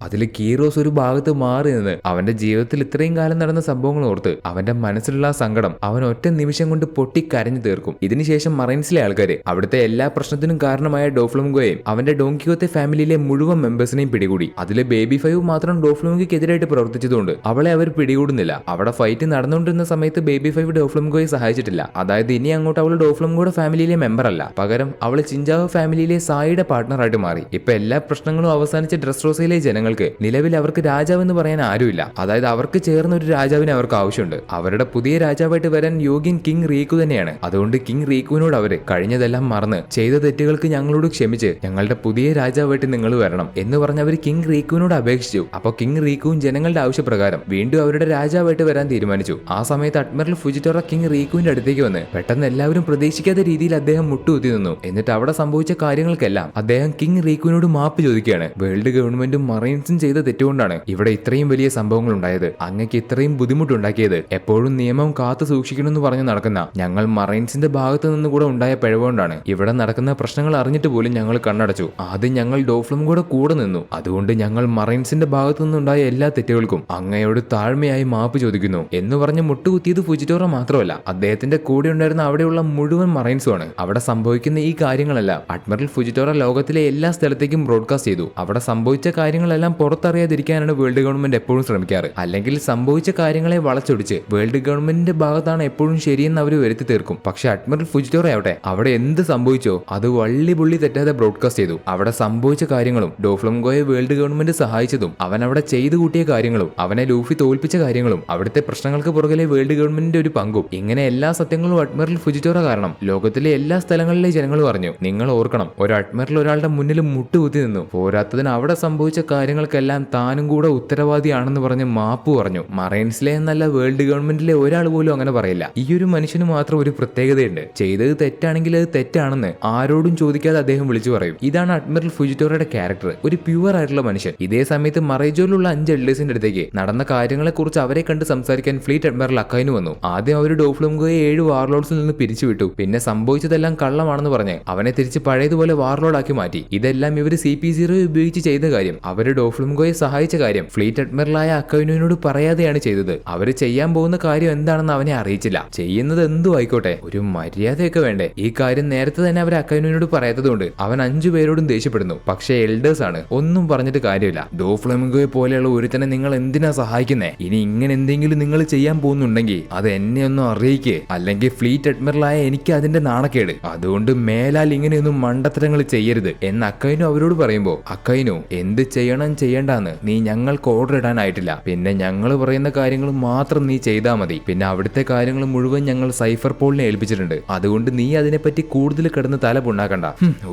അതിൽ കീറോസ് ഒരു ഭാഗത്ത് മാറി നിന്ന് അവന്റെ ജീവിതത്തിൽ ഇത്രയും കാലം നടന്ന സംഭവങ്ങൾ ഓർത്ത് അവന്റെ മനസ്സിലുള്ള ആ സങ്കടം അവൻ ഒറ്റ നിമിഷം കൊണ്ട് പൊട്ടിക്കരഞ്ഞു തീർക്കും. ഇതിനുശേഷം മറൈൻസിലെ ആൾക്കാർ അവിടുത്തെ എല്ലാ പ്രശ്നത്തിനും കാരണമായ ഡോഫ്ലമിംഗോയെയും അവന്റെ ഡോങ്കിയോത്തെ ഫാമിലിയിലെ മുഴുവൻ മെമ്പേഴ്സിനെയും പിടികൂടി. അതിലെ ബേബി 5 മാത്രം ഡോഫ്ലമിംഗോയ്ക്കെതിരായിട്ട് പ്രവർത്തിച്ചതുകൊണ്ട് അവളെ അവർ പിടികൂടുന്നില്ല. അവിടെ ഫൈറ്റ് നടന്നുകൊണ്ടിരുന്ന സമയത്ത് ബേബി 5 ഡോഫ്ലമിംഗോയെ സഹായിച്ചിട്ടില്ല. അതായത് ഇനി അങ്ങോട്ട് അവൾ ഡോഫ്ലമിംഗോയുടെ ഫാമിലിയിലെ മെമ്പർ അല്ല, പകരം അവൾ ചിഞ്ചാവോ ഫാമിലിയിലെ സായിയുടെ പാർട്ട്ണറായിട്ട് മാറി. ഇപ്പൊ എല്ലാ പ്രശ്നങ്ങളും അവസാനിച്ച ഡ്രസ്റോസയിലെ ജനങ്ങൾക്ക് നിലവിൽ അവർക്ക് രാജാവെന്ന് പറയാൻ ആരുമില്ല. അതായത് അവർക്ക് ചേർന്ന ഒരു രാജാവിനെ അവർക്ക് ആവശ്യമുണ്ട്. അവരുടെ പുതിയ രാജാവായിട്ട് വരാൻ യോഗ്യൻ കിങ് റീക്കു തന്നെയാണ്. അതുകൊണ്ട് കിങ് റീക്കുവിനോട് അവര് കഴിഞ്ഞതെല്ലാം മറന്ന് ചെയ്ത തെറ്റുകൾക്ക് ഞങ്ങളോട് ക്ഷമിച്ച് ഞങ്ങളുടെ പുതിയ രാജാവായിട്ട് നിങ്ങൾ വരണം എന്ന് പറഞ്ഞ് അവർ കിങ് റീക്കുവിനോട് അപേക്ഷിച്ചു. അപ്പോൾ കിങ് റീക്കുവും ജനങ്ങളുടെ ആവശ്യപ്രകാരം വീണ്ടും അവരുടെ രാജാവായിട്ട് വരാൻ തീരുമാനിച്ചു. ആ സമയത്ത് അഡ്മിറൽ ഫുജിറ്റോറ കിങ് റീക്കുവിന്റെ അടുത്തേക്ക് വന്ന് പെട്ടെന്ന് എല്ലാവരും പ്രതീക്ഷിക്കാത്ത രീതിയിൽ അദ്ദേഹം മുട്ടുകുത്തി നിന്നു. എന്നിട്ട് അവിടെ സംഭവിച്ച കാര്യങ്ങൾക്കെല്ലാം അദ്ദേഹം കിങ് റീക്കുവിനോട് മാപ്പ് ചോദിക്കുകയാണ്. വേൾഡ് ഗവൺമെന്റും മറൈൻസും ചെയ്ത തെറ്റുകൊണ്ടാണ് ഇവിടെ ഇത്രയും വലിയ സംഭവങ്ങൾ ഉണ്ടായത്. അങ്ങക്ക് ഇത്രയും ബുദ്ധിമുട്ടുണ്ടാക്കിയത് എപ്പോഴും നിയമം കാത്തു സൂക്ഷിക്കണമെന്ന് പറഞ്ഞു നടക്കുന്ന ഞങ്ങൾ മറൈൻസിന്റെ ഭാഗത്ത് നിന്ന് കൂടെ ഉണ്ടായ പിഴവുകൊണ്ടാണ്. ഇവിടെ നടക്കുന്ന പ്രശ്നങ്ങൾ അറിഞ്ഞിട്ട് പോലും ഞങ്ങൾ കണ്ണടച്ചു. ആദ്യം ഞങ്ങൾ ഡോഫ്ലും കൂടെ നിന്നു. അതുകൊണ്ട് ഞങ്ങൾ മറൈൻസിന്റെ ഭാഗത്തു നിന്നുണ്ടായ എല്ലാ തെറ്റുകൾക്കും അങ്ങയോട് താഴ്മയായി മാപ്പ് ചോദിക്കുന്നു എന്ന് പറഞ്ഞ് മുട്ടുകുത്തിയത് ഫുജിറ്റോറ മാത്രമല്ല, അദ്ദേഹത്തിന്റെ കൂടെ ഉണ്ടായിരുന്ന അവിടെയുള്ള മുഴുവൻ മറൈൻസുമാണ്. അവിടെ സംഭവിക്കുന്ന ഈ കാര്യങ്ങളെല്ലാം അഡ്മിറൽ ഫുജിറ്റോറ ലോകത്തിലെ എല്ലാ സ്ഥലത്തേക്കും ബ്രോഡ്കാസ്റ്റ് ചെയ്തു. അവിടെ സംഭവിച്ച കാര്യങ്ങളെല്ലാം പുറത്തറിയാതിരിക്കാനാണ് വേൾഡ് ഗവൺമെന്റ് എപ്പോഴും ശ്രമിക്കാറ്. അല്ലെങ്കിൽ സംഭവിച്ച കാര്യങ്ങളെ വളച്ചൊടിച്ച് വേൾഡ് ഗവൺമെന്റിന്റെ ഭാഗത്താണ് എപ്പോഴും ശരിയെന്ന് അവർ വരുത്തി തീർക്കും. പക്ഷെ അഡ്മിറൽ ഫുജിറ്റോറ ആവട്ടെ അവിടെ എന്ത് സംഭവിച്ചോ അത് വള്ളി പുള്ളി തെറ്റാതെ ബ്രോഡ്കാസ്റ്റ് ചെയ്തു. അവിടെ സംഭവിച്ച കാര്യങ്ങളും ഡോഫ്ലമിംഗോയെ വേൾഡ് ഗവൺമെന്റ് സഹായിച്ചതും അവൻ അവിടെ ചെയ്തു കൂട്ടിയ കാര്യങ്ങളും അവനെ ലൂഫി തോൽപ്പിച്ച കാര്യങ്ങളും അവിടുത്തെ പ്രശ്നങ്ങൾക്ക് പുറകിലെ വേൾഡ് ഗവൺമെന്റിന്റെ ഒരു പങ്കും, ഇങ്ങനെ എല്ലാ സത്യങ്ങളും അഡ്മിറൽ ഫുജിറ്റോറ കാരണം ലോകത്തിലെ എല്ലാ സ്ഥലങ്ങളിലെ ജനങ്ങൾ പറഞ്ഞു. നിങ്ങൾ ഓർക്കണം, ഒരു അഡ്മിറൽ ഒരാളുടെ മുന്നിൽ മുട്ടുകുത്തി നിന്നു. പോരാത്തതിന് അവിടെ സംഭവിച്ച കാര്യങ്ങൾക്കെല്ലാം താനും കൂടെ ഉത്തരവാദിയാണെന്ന് പറഞ്ഞ് മാപ്പ് പറഞ്ഞു. മറൈൻസിലെ എന്നല്ല വേൾഡ് ഗവൺമെന്റിലെ ഒരാൾ പോലും അങ്ങനെ പറയില്ല. ഈ ഒരു മനുഷ്യന് മാത്രം ഒരു പ്രത്യേകതയുണ്ട്. ചെയ്തത് തെറ്റാണെങ്കിൽ അത് തെറ്റാണെന്ന് ആരോടും ചോദിക്കാതെ അദ്ദേഹം വിളിച്ചു പറയും. ഇതാണ് അഡ്മിറൽ ഫുജിറ്റോറയുടെ ക്യാരക്ടർ, ഒരു പ്യുവർ ആയിട്ടുള്ള മനുഷ്യൻ. ഇതേ സമയത്ത് മറൈജോയിലുള്ള 5 എൽഡേഴ്സിന്റെ അടുത്തേക്ക് നടന്ന കാര്യങ്ങളെ കുറിച്ച് അവരെ കണ്ട് സംസാരിക്കാൻ ഫ്ലീറ്റ് അഡ്മിറൽ അക്കൈനു വന്നു. ആദ്യം അവർ ഡോഫ്ലമിംഗോയെ 7 വാർലോഡ്സിൽ നിന്ന് പിരിച്ചുവിട്ടു. പിന്നെ സംഭവിച്ചതെല്ലാം കള്ളമാണെന്ന് പറഞ്ഞ് അവനെ തിരിച്ച് പഴയതുപോലെ വാർലോഡാക്കി മാറ്റി. ഇതെല്ലാം ഇവർ CP0 ഉപയോഗിച്ച് ചെയ്ത കാര്യം, അവര് ഡോഫ്ലമിംഗോയെ സഹായിച്ച കാര്യം ഫ്ലീറ്റ് അഡ്മിറലായ അക്കൈനുവിനോട് പറയാതെയാണ് ചെയ്തത്. അവര് ചെയ്യാൻ പോകുന്ന കാര്യം എന്താണെന്ന് അവനെ അറിയിച്ചില്ല. ചെയ്യുന്നത് എന്തും ആയിക്കോട്ടെ, ഒരു മര്യാദയൊക്കെ വേണ്ടേ. ഈ കാര്യം നേരത്തെ തന്നെ അവർ അക്കൈനുവിനോട് പറയാത്തതുകൊണ്ട് അവൻ 5 പേരോടും ദേഷ്യപ്പെടുന്നു. പക്ഷേ എൽഡേഴ്സ് ആണ്, ഒന്നും പറഞ്ഞിട്ട് കാര്യമില്ല. ഡോഫ്ലമിംഗോയെ പോലെയുള്ള ഒരുത്തനെ നിങ്ങൾ എന്തിനാ സഹായിക്കുന്നേ? ഇനി ഇങ്ങനെ എന്തെങ്കിലും നിങ്ങൾ ചെയ്യാൻ പോകുന്നുണ്ടെങ്കിൽ അത് എന്നെ ഒന്നും അറിയിക്കേ, അല്ലെങ്കിൽ ഫ്ലീറ്റ് അഡ്മിറലായ എനിക്ക് അതിന്റെ നാണക്കേട്. അതുകൊണ്ട് മേലാൽ ഇങ്ങനെയൊന്നും മണ്ടത്തരങ്ങൾ ചെയ്യരുത് എന്ന് അക്കൈനു അവരോട് പറയുമ്പോ, അക്കൈനു എന്ത് ചെയ്യണം ചെയ്യണ്ടെന്ന് നീ ഞങ്ങൾക്ക് ഓർഡർ ഇടാനായിട്ടില്ല. പിന്നെ ഞങ്ങൾ പറയുന്ന കാര്യങ്ങൾ മാത്രം നീ ചെയ്താൽ മതി. പിന്നെ അവിടുത്തെ കാര്യങ്ങൾ മുഴുവൻ ഞങ്ങൾ സൈഫർ പോളിനെ ഏൽപ്പിച്ചിട്ടുണ്ട്. അതുകൊണ്ട് നീ അതിനെപ്പറ്റി കൂടുതൽ കിടന്ന് തല പുണ്ണാക്കണ്ട.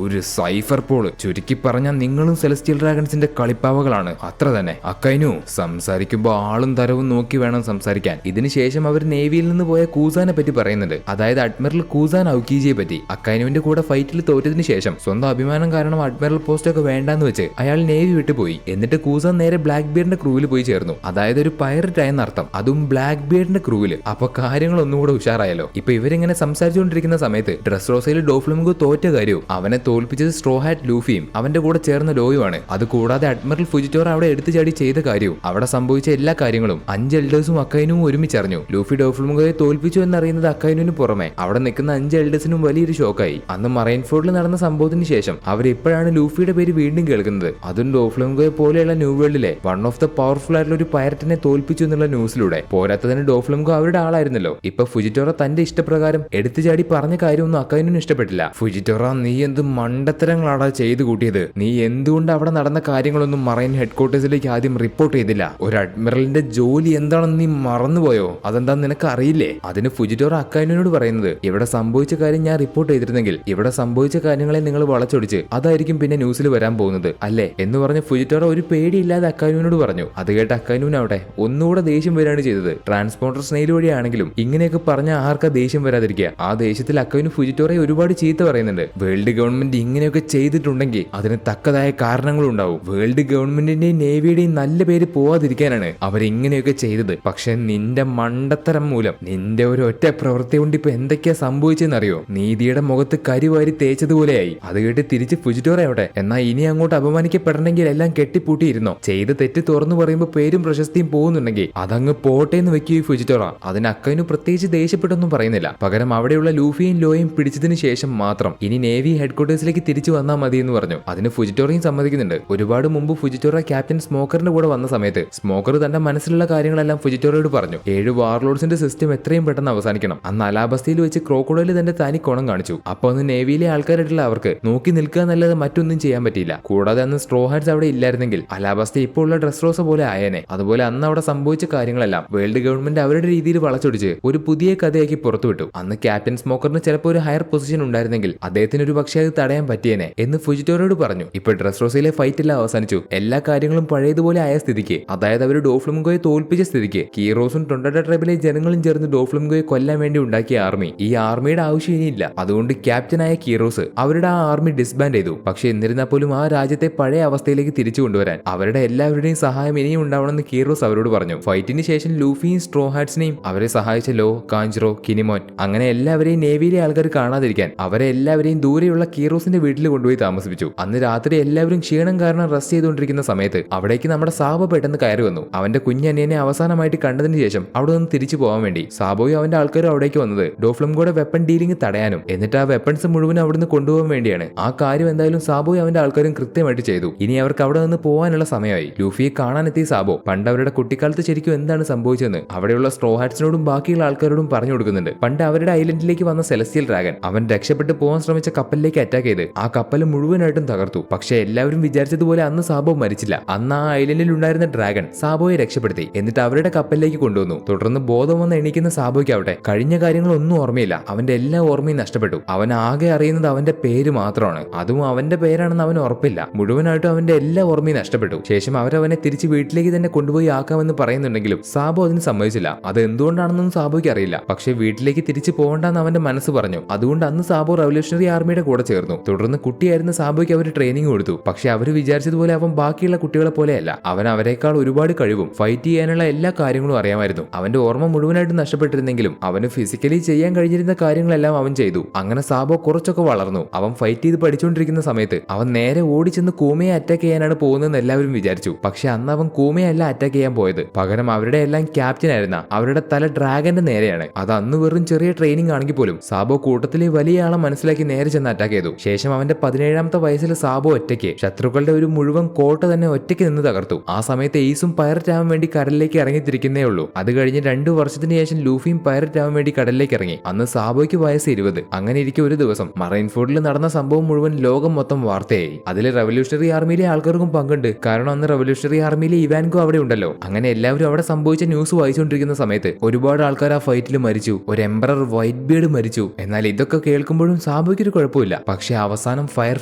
ഒരു സൈഫർ പോള്, ചുരുക്കി പറഞ്ഞാൽ നിങ്ങളും സെലസ്റ്റിയൽ ഡ്രാഗൺസിന്റെ കളിപ്പാവകളാണ്, അത്ര തന്നെ. അക്കൈനു സംസാരിക്കുമ്പോ ആളും തരവും നോക്കി വേണം സംസാരിക്കാൻ. ഇതിനുശേഷം അവർ നേവിയിൽ നിന്ന് പോയ കൂസാനെ പറ്റി പറയുന്നുണ്ട്. അതായത് അഡ്മിറൽ കൂസാൻ ഔക്കീജിയെ പറ്റി. അക്കൈനുവിന്റെ കൂടെ ഫൈറ്റിൽ തോറ്റതിന് ശേഷം സ്വന്തം അഭിമാനം കാരണം അഡ്മിറൽ പോസ്റ്റ് ഒക്കെ വേണ്ടാന്ന് വെച്ച് അയാൾ നേവി വിട്ടുപോയി. എന്നിട്ട് കൂസാൻ നേരെ ബ്ലാക്ക് ബിയറിന്റെ ക്രൂവിൽ പോയി ചേർന്നു. അതായത് ഒരു പൈററ്റ് ആയെന്ന് അർത്ഥം, അതും ബ്ലാക്ക് ബിയറിന്റെ ക്രൂവിൽ. അപ്പൊ കാര്യങ്ങൾ ഒന്നുകൂടെ ഉഷാറായല്ലോ. ഇപ്പൊ ഇവരിങ്ങനെ സംസാരിച്ചുകൊണ്ടിരിക്കുന്ന സമയത്ത് ഡ്രസ്റോസയിൽ ഡോഫ്ലമിംഗോ തോറ്റ കാര്യവും അവനെ തോൽപ്പിച്ചത് സ്ട്രോ ഹാറ്റ് ലൂഫിയും അവന്റെ കൂടെ ചേർന്ന ലോയുമാണ്. അത് കൂടാതെ അഡ്മിറൽ ഫുജിറ്റോറ അവിടെ എടുത്തു ചാടി ചെയ്ത കാര്യവും അവിടെ സംഭവിച്ച എല്ലാ കാര്യങ്ങളും 5 എൽഡേഴ്സും അക്കൈനുവും ഒരുമിച്ചറിഞ്ഞു. ലൂഫി ഡോഫ്ലമിംഗോയെ തോൽപ്പിച്ചു എന്നറിയുന്നത് അക്കൈനുവിന് പുറമെ അവിടെ നിൽക്കുന്ന 5 എൽഡേഴ്സിനും വലിയൊരു ഷോക്കായി. അന്ന് മറൈൻഫോർഡിൽ നടന്ന സംഭവത്തിന് ശേഷം അവരിപ്പോഴാണ് ലൂഫിയുടെ പേര് വീണ്ടും കേൾക്കുന്നത്. അതും ഡോഫ്ലമിംഗോയെ പോലെയുള്ള ന്യൂ വേൾഡിലെ വൺ ഓഫ് ദ പവർഫുൾ ആയിട്ടുള്ള ഒരു പൈററ്റിനെ തോൽപ്പിച്ചു എന്നുള്ള ന്യൂസിലൂടെ. പോരാത്തതിന് ഡോഫ്ലമിംഗോ അവരുടെ ആളായിരുന്നല്ലോ. ഇപ്പൊ ഫുജിറ്റോറ തന്റെ ഇഷ്ടപ്രകാരം എടുത്തു ചാടി പറഞ്ഞ കാര്യമൊന്നും അക്കൈനുവിന് ഇഷ്ടപ്പെട്ടില്ല. ഫുജിറ്റോറ, നീ എന്ത് മണ്ടത്തരങ്ങളാടാ ചെയ്തു കൂട്ടിയത്? നീ എന്തുകൊണ്ട് അവിടെ നടന്ന കാര്യങ്ങളൊന്നും മറൈൻ ഹെഡ്ക്വാർട്ടേഴ്സിലേക്ക് ആദ്യം റിപ്പോർട്ട് ചെയ്തില്ല? ഒരു അഡ്മിറലിന്റെ ജോലി എന്താണെന്ന് നീ മറന്നുപോയോ? അതെന്താന്ന് നിനക്ക് അറിയില്ലേ? അതിന് ഫുജിറ്റോറ അക്കൈനുവിനോട് പറയുന്നത്, ഇവിടെ സംഭവിച്ച കാര്യം ഞാൻ റിപ്പോർട്ട് ചെയ്തിരുന്നെങ്കിൽ ഇവിടെ സംഭവിച്ച കാര്യങ്ങളെ നിങ്ങൾ വളച്ചൊടിച്ച് അതായിരിക്കും പിന്നെ ന്യൂസിൽ വരാൻ പോകുന്നത് അല്ലേ എന്ന് പറഞ്ഞ് ഫുജിറ്റോറ ഒരു പേടിയില്ലാതെ അക്കൈനുവിനോട് പറഞ്ഞു. അത് കേട്ട് അക്കൈനുവിനവിടെ ഒന്നുകൂടെ ദേഷ്യം വരികയാണ് ചെയ്തത്. ട്രാൻസ്പോണ്ടർ സ്നെയിൽ വഴിയാണെങ്കിലും ഇങ്ങനെയൊക്കെ പറഞ്ഞ ആർക്കാ ദേഷ്യം വരാതിരിക്കുക? ആ ദേഷ്യത്തിൽ അക്കൈനു ഫുജിറ്റോറയെ ഒരുപാട് ചീത്ത പറയുന്നുണ്ട്. വേൾഡ് ഗവൺമെന്റ് ഇങ്ങനെയൊക്കെ ചെയ്തിട്ടുണ്ടെങ്കിൽ അതിന് തക്കതായ കാരണങ്ങളും ഉണ്ടാവും. വേൾഡ് ഗവൺമെന്റിന്റെയും നേവിയുടെയും നല്ല പേര് പോവാതിരിക്കാനാണ് അവരിങ്ങനെയൊക്കെ ചെയ്തത്. പക്ഷെ നിന്റെ മണ്ടത്തരം മൂലം, നിന്റെ ഒരു ഒറ്റ പ്രവൃത്തി കൊണ്ട് ഇപ്പൊ എന്തൊക്കെയാ സംഭവിച്ചെന്നറിയോ? നീതിയുടെ മുഖത്ത് കരിവാരി തേച്ചതുപോലെയായി. അത് കേട്ട് തിരിച്ച് ഫുജിറ്റോറ ആവട്ടെ, എന്നാ ഇനി അങ്ങോട്ട് അപമാനിക്കപ്പെടണമെങ്കിൽ എല്ലാം കെട്ടി കെട്ടിപ്പൂട്ടിയിരുന്നോ? ചെയ്ത തെറ്റ് തുറന്നു പറയുമ്പോൾ പേരും പ്രശസ്തിയും പോകുന്നുണ്ടെങ്കിൽ അതങ്ങ് പോട്ടെ എന്ന് വെക്കുകയും ഫുജിറ്റോറ അതിന് അക്കൈനു പ്രത്യേകിച്ച് ദേഷ്യപ്പെട്ടൊന്നും പറയുന്നില്ല. പകരം അവിടെയുള്ള ലൂഫിയും ലോയും പിടിച്ചതിന് ശേഷം മാത്രം ഇനി നേവി ഹെഡ്ക്വാർട്ടേഴ്സിലേക്ക് തിരിച്ചു വന്നാൽ മതി എന്ന് പറഞ്ഞു. അതിന് ഫുജിറ്റോറയും സമ്മതിക്കുന്നുണ്ട്. ഒരുപാട് മുമ്പ് ഫുജിറ്റോറ ക്യാപ്റ്റൻ സ്മോക്കറിന്റെ കൂടെ വന്ന സമയത്ത് സ്മോക്കർ തന്റെ മനസ്സിലുള്ള കാര്യങ്ങളെല്ലാം ഫുജിറ്റോറയോട് പറഞ്ഞു. 7 വാർലോഡ്സിന്റെ സിസ്റ്റം എത്രയും പെട്ടെന്ന് അവസാനിക്കണം. അന്ന് അലാബസ്തയിൽ വെച്ച് ക്രോക്കോഡൈൽ തന്റെ തനി കോണം കാണിച്ചു. അപ്പൊ അന്ന് നേവിയിലെ ആൾക്കാരായിട്ടുള്ള അവർക്ക് നോക്കി നിൽക്കുക എന്നല്ലാതെ മറ്റൊന്നും ചെയ്യാൻ പറ്റിയില്ല. കൂടാതെ അന്ന് സ്ട്രോ ഹാറ്റ്സ് അവിടെ ഇല്ലായിരുന്നെങ്കിൽ അലാബസ്ത ഇപ്പോൾ ഉള്ള ഡ്രസ് റോസ പോലെ ആയേനെ. അതുപോലെ അന്ന് അവിടെ സംഭവിച്ച കാര്യങ്ങളെല്ലാം വേൾഡ് ഗവൺമെന്റ് അവരുടെ രീതിയിൽ വളച്ചൊടിച്ച് ഒരു പുതിയ കഥയാക്കി പുറത്തുവിട്ടു. അന്ന് ക്യാപ്റ്റൻ സ്മോക്കറിന് ചിലപ്പോൾ ഒരു ഹയർ പൊസിഷൻ ഉണ്ടായിരുന്നെങ്കിൽ അദ്ദേഹത്തിന് ഒരു പക്ഷേ അത് തടയാൻ പറ്റിയേനെ എന്ന് ഫുജിറ്റോറയോട് പറഞ്ഞു. ഇപ്പൊ ഡ്രസ് റോസയിലെ ഫൈറ്റ് എല്ലാം അവസാനിച്ചു. എല്ലാ കാര്യങ്ങളും പഴയതുപോലെ ആയ സ്ഥിതിക്ക്, അതായത് അവർ ഡോഫ്ലമിംഗോയെ തോൽപ്പിച്ച സ്ഥിതിക്ക് കീറോസും ടൊണ്ടഡ ട്രൈബിലെ ജനങ്ങളും ചേർന്ന് ഡോഫ്ലമിംഗോയെ കൊല്ലാൻ വേണ്ടി ഉണ്ടാക്കിയ ആർമി ഈ ആർമിയുടെ ആവശ്യം ഇനിയില്ല. അതുകൊണ്ട് ക്യാപ്റ്റനായ കീറോസ് അവരുടെ ആ ആർമി ഡിസ്ബാൻഡ് ചെയ്തു. പക്ഷെ എന്നിരുന്നാൽ പോലും ആ രാജ്യത്തെ പഴയ അവസ്ഥയിലേക്ക് തിരിച്ചു കൊണ്ടുവരാൻ അവരുടെ എല്ലാവരുടെയും സഹായം ഇനിയും ഉണ്ടാവണമെന്ന് കീറോസ് അവരോട് പറഞ്ഞു. ഫൈറ്റിന് ശേഷം ലൂഫിയും സ്ട്രോ ഹാറ്റ്സിനെയും അവരെ സഹായിച്ച ലോ, കാഞ്ചറോ, കിനിമോൻ അങ്ങനെ എല്ലാവരെയും നേവിയിലെ ആൾക്കാർ കാണാതിരിക്കാൻ അവരെ എല്ലാവരെയും ദൂരെയുള്ള കീറോസിന്റെ വീട്ടിൽ കൊണ്ടുപോയി താമസിപ്പിച്ചു. അന്ന് രാത്രി എല്ലാവരും ക്ഷീണം കാരണം റെസ്റ്റ് ചെയ്തുകൊണ്ടിരിക്കുന്ന സമയത്ത് അവിടേക്ക് നമ്മുടെ സാബോ പെട്ടെന്ന് കയറി വന്നു. അവന്റെ കുഞ്ഞനിയനെ അവസാനമായിട്ട് കണ്ടതിന് ശേഷം അവിടെ നിന്ന് തിരിച്ചു പോകാൻ വേണ്ടി സാബോയും അവന്റെ ആൾക്കാരും അവിടേക്ക് വന്നത് ഡോഫ്ലംഗോയുടെ വെപ്പൺ ഡീലിംഗ് തടയാനും എന്നിട്ട് ആ വെപ്പൺസ് മുഴുവൻ അവിടുന്ന് കൊണ്ടുപോകാൻ വേണ്ടിയാണ്. ആ കാര്യം എന്തായാലും സാബോയും അവന്റെ ആൾക്കാരും കൃത്യമായിട്ട് ചെയ്തു. ഇനി അവർക്ക് അവിടെ നിന്ന് പോകാനുള്ള സമയമായി. ലൂഫിയെ കാണാനെത്തിയ സാബോ പണ്ട് അവരുടെ കുട്ടിക്കാലത്ത് ശരിക്കും എന്താണ് സംഭവിച്ചതെന്ന് അവിടെയുള്ള സ്ട്രോ ഹാറ്റ്സിനോടും ബാക്കിയുള്ള ആൾക്കാരോടും പറഞ്ഞു കൊടുക്കുന്നുണ്ട്. പണ്ട് അവരുടെ ഐലൻഡിലേക്ക് വന്ന സെലസ്റ്റിയൽ ഡ്രാഗൺ അവൻ രക്ഷപ്പെട്ട് പോകാൻ ശ്രമിച്ച കപ്പലിലേക്ക് അറ്റാക്ക് ചെയ്ത് ആ കപ്പൽ മുഴുവനായിട്ടും തകർത്തു. പക്ഷെ എല്ലാവരും വിചാരിച്ചതുപോലെ അന്ന് സാബോ മരിച്ചില്ല. അന്ന് ആ ഐലൻഡിൽ ഉണ്ടായിരുന്ന ഡ്രാഗൺ സാബോയെ രക്ഷപ്പെടുത്തി. എന്നിട്ട് അവരുടെ കപ്പലിലേക്ക് കൊണ്ടുവന്നു. തുടർന്ന് ബോധം വന്ന് എണീക്കുന്ന സാബോയ്ക്ക് ആവട്ടെ കഴിഞ്ഞ കാര്യങ്ങളൊന്നും ഓർമ്മയില്ല. അവന്റെ എല്ലാ ഓർമ്മയും നഷ്ടപ്പെട്ടു. അവൻ ആകെ അറിയുന്നത് അവന്റെ പേര് മാത്രമാണ്. അതും അവന്റെ പേരാണെന്ന് അവന് ഉറപ്പില്ല. മുഴുവനായിട്ടും അവന്റെ എല്ലാ ഓർമ്മയും നഷ്ടപ്പെട്ടു. ശേഷം അവരവനെ തിരിച്ച് വീട്ടിലേക്ക് തന്നെ കൊണ്ടുപോയി ആക്കാമെന്ന് പറയുന്നുണ്ടെങ്കിലും സാബോ അതിന് സമ്മതിച്ചില്ല. അത് എന്തുകൊണ്ടാണെന്നൊന്നും സാബോയ്ക്ക് അറിയില്ല. പക്ഷെ വീട്ടിലേക്ക് തിരിച്ചു പോകണ്ടെന്ന് അവന്റെ മനസ്സ് പറഞ്ഞു. അതുകൊണ്ട് അന്ന് സാബോ റവല്യൂഷണറി ആർമിയുടെ കൂടെ ചേർന്നു. തുടർന്ന് കുട്ടിയായിരുന്ന സാബോയ്ക്ക് അവർ ട്രെയിനിങ് കൊടുത്തു. പക്ഷെ അവർ വിചാരിച്ചതുപോലെ അവൻ ബാക്കിയുള്ള കുട്ടികളെ പോലെയല്ല. അവൻ അവരെക്കാൾ ഒരുപാട് കഴിവും ഫൈറ്റ് ചെയ്യാനുള്ള എല്ലാ കാര്യങ്ങളും അറിയാമായിരുന്നു. അവന്റെ ഓർമ്മ മുഴുവനായിട്ട് നഷ്ടപ്പെട്ടിരുന്നെങ്കിലും അവന് ഫിസിക്കലി ചെയ്യാൻ കഴിഞ്ഞിരുന്ന കാര്യങ്ങളെല്ലാം അവൻ ചെയ്തു. അങ്ങനെ സാബോ കുറച്ചൊക്കെ വളർന്നു. അവൻ ഫൈറ്റ് ചെയ്ത് പഠിച്ചുകൊണ്ടിരിക്കുന്ന സമയത്ത് അവൻ നേരെ ഓടിച്ചെന്ന് കൂമയെ അറ്റാക്ക് ചെയ്യാനാണ് പോകുന്നതെന്ന് എല്ലാവരും വിചാരിച്ചു. പക്ഷെ അന്ന് അവൻ കൂമയല്ല അറ്റാക്ക് ചെയ്യാൻ പോയത്. പകരം അവരുടെ എല്ലാം ക്യാപ്റ്റൻ ആയിരുന്ന അവരുടെ തല ഡ്രാഗന്റെ നേരെയാണ്. അത് അന്ന് വെറും ചെറിയ ട്രെയിനിങ് ആണെങ്കിൽ പോലും സാബോ കൂട്ടത്തിലെ വലിയ ആളെ മനസ്സിലാക്കി നേരെ ചെന്ന് അറ്റാക്ക് ചെയ്തു. ശേഷം അവന്റെ 17ാമത്തെ വയസ്സിൽ സാബോ ഒറ്റയ്ക്ക് ശത്രുക്കളുടെ ഒരു മുഴുവൻ കോട്ട തന്നെ ഒറ്റയ്ക്ക് നിന്ന് തകർത്തു. ആ സമയത്ത് എയ്സും പൈററ്റ് ആവാൻ വേണ്ടി കടലിലേക്ക് ഇറങ്ങിത്തിരിക്കുന്നേ ഉള്ളൂ. അത് കഴിഞ്ഞ് 2 വർഷത്തിന് ശേഷം ലൂഫിയും പൈററ്റ് ആവാൻ വേണ്ടി കടലിലേക്ക് ഇറങ്ങി. അന്ന് സാബോയ്ക്ക് വയസ്സ് 20. അങ്ങനെ ഇരിക്കെ ഒരു ദിവസം മറൈൻഫോർഡിൽ നടന്ന സംഭവം മുഴുവൻ ലോകം മൊത്തം വാർത്തയായി. അതിൽ റവല്യൂഷണറി ആർമിയിലെ ആൾക്കാർക്കും പങ്കുണ്ട്. കാരണം അന്ന് റവല്യൂഷണറി ആർമിയിലെ ഇവാൻകോ അവിടെ ഉണ്ടല്ലോ. അങ്ങനെ എല്ലാവരും അവിടെ സംഭവിച്ച ന്യൂസ് വായിച്ചുകൊണ്ടിരിക്കുന്ന സമയത്ത് ഒരുപാട് ആൾക്കാർ ആ ഫൈറ്റിൽ മരിച്ചു. ഒരു എംപറർ വൈറ്റ് ബീഡ് മരിച്ചു. എന്നാൽ ഇതൊക്കെ കേൾക്കുമ്പോഴും സാബോയ്ക്ക് ഒരു കുഴപ്പമില്ല. പക്ഷെ അവസാനം ഫയർ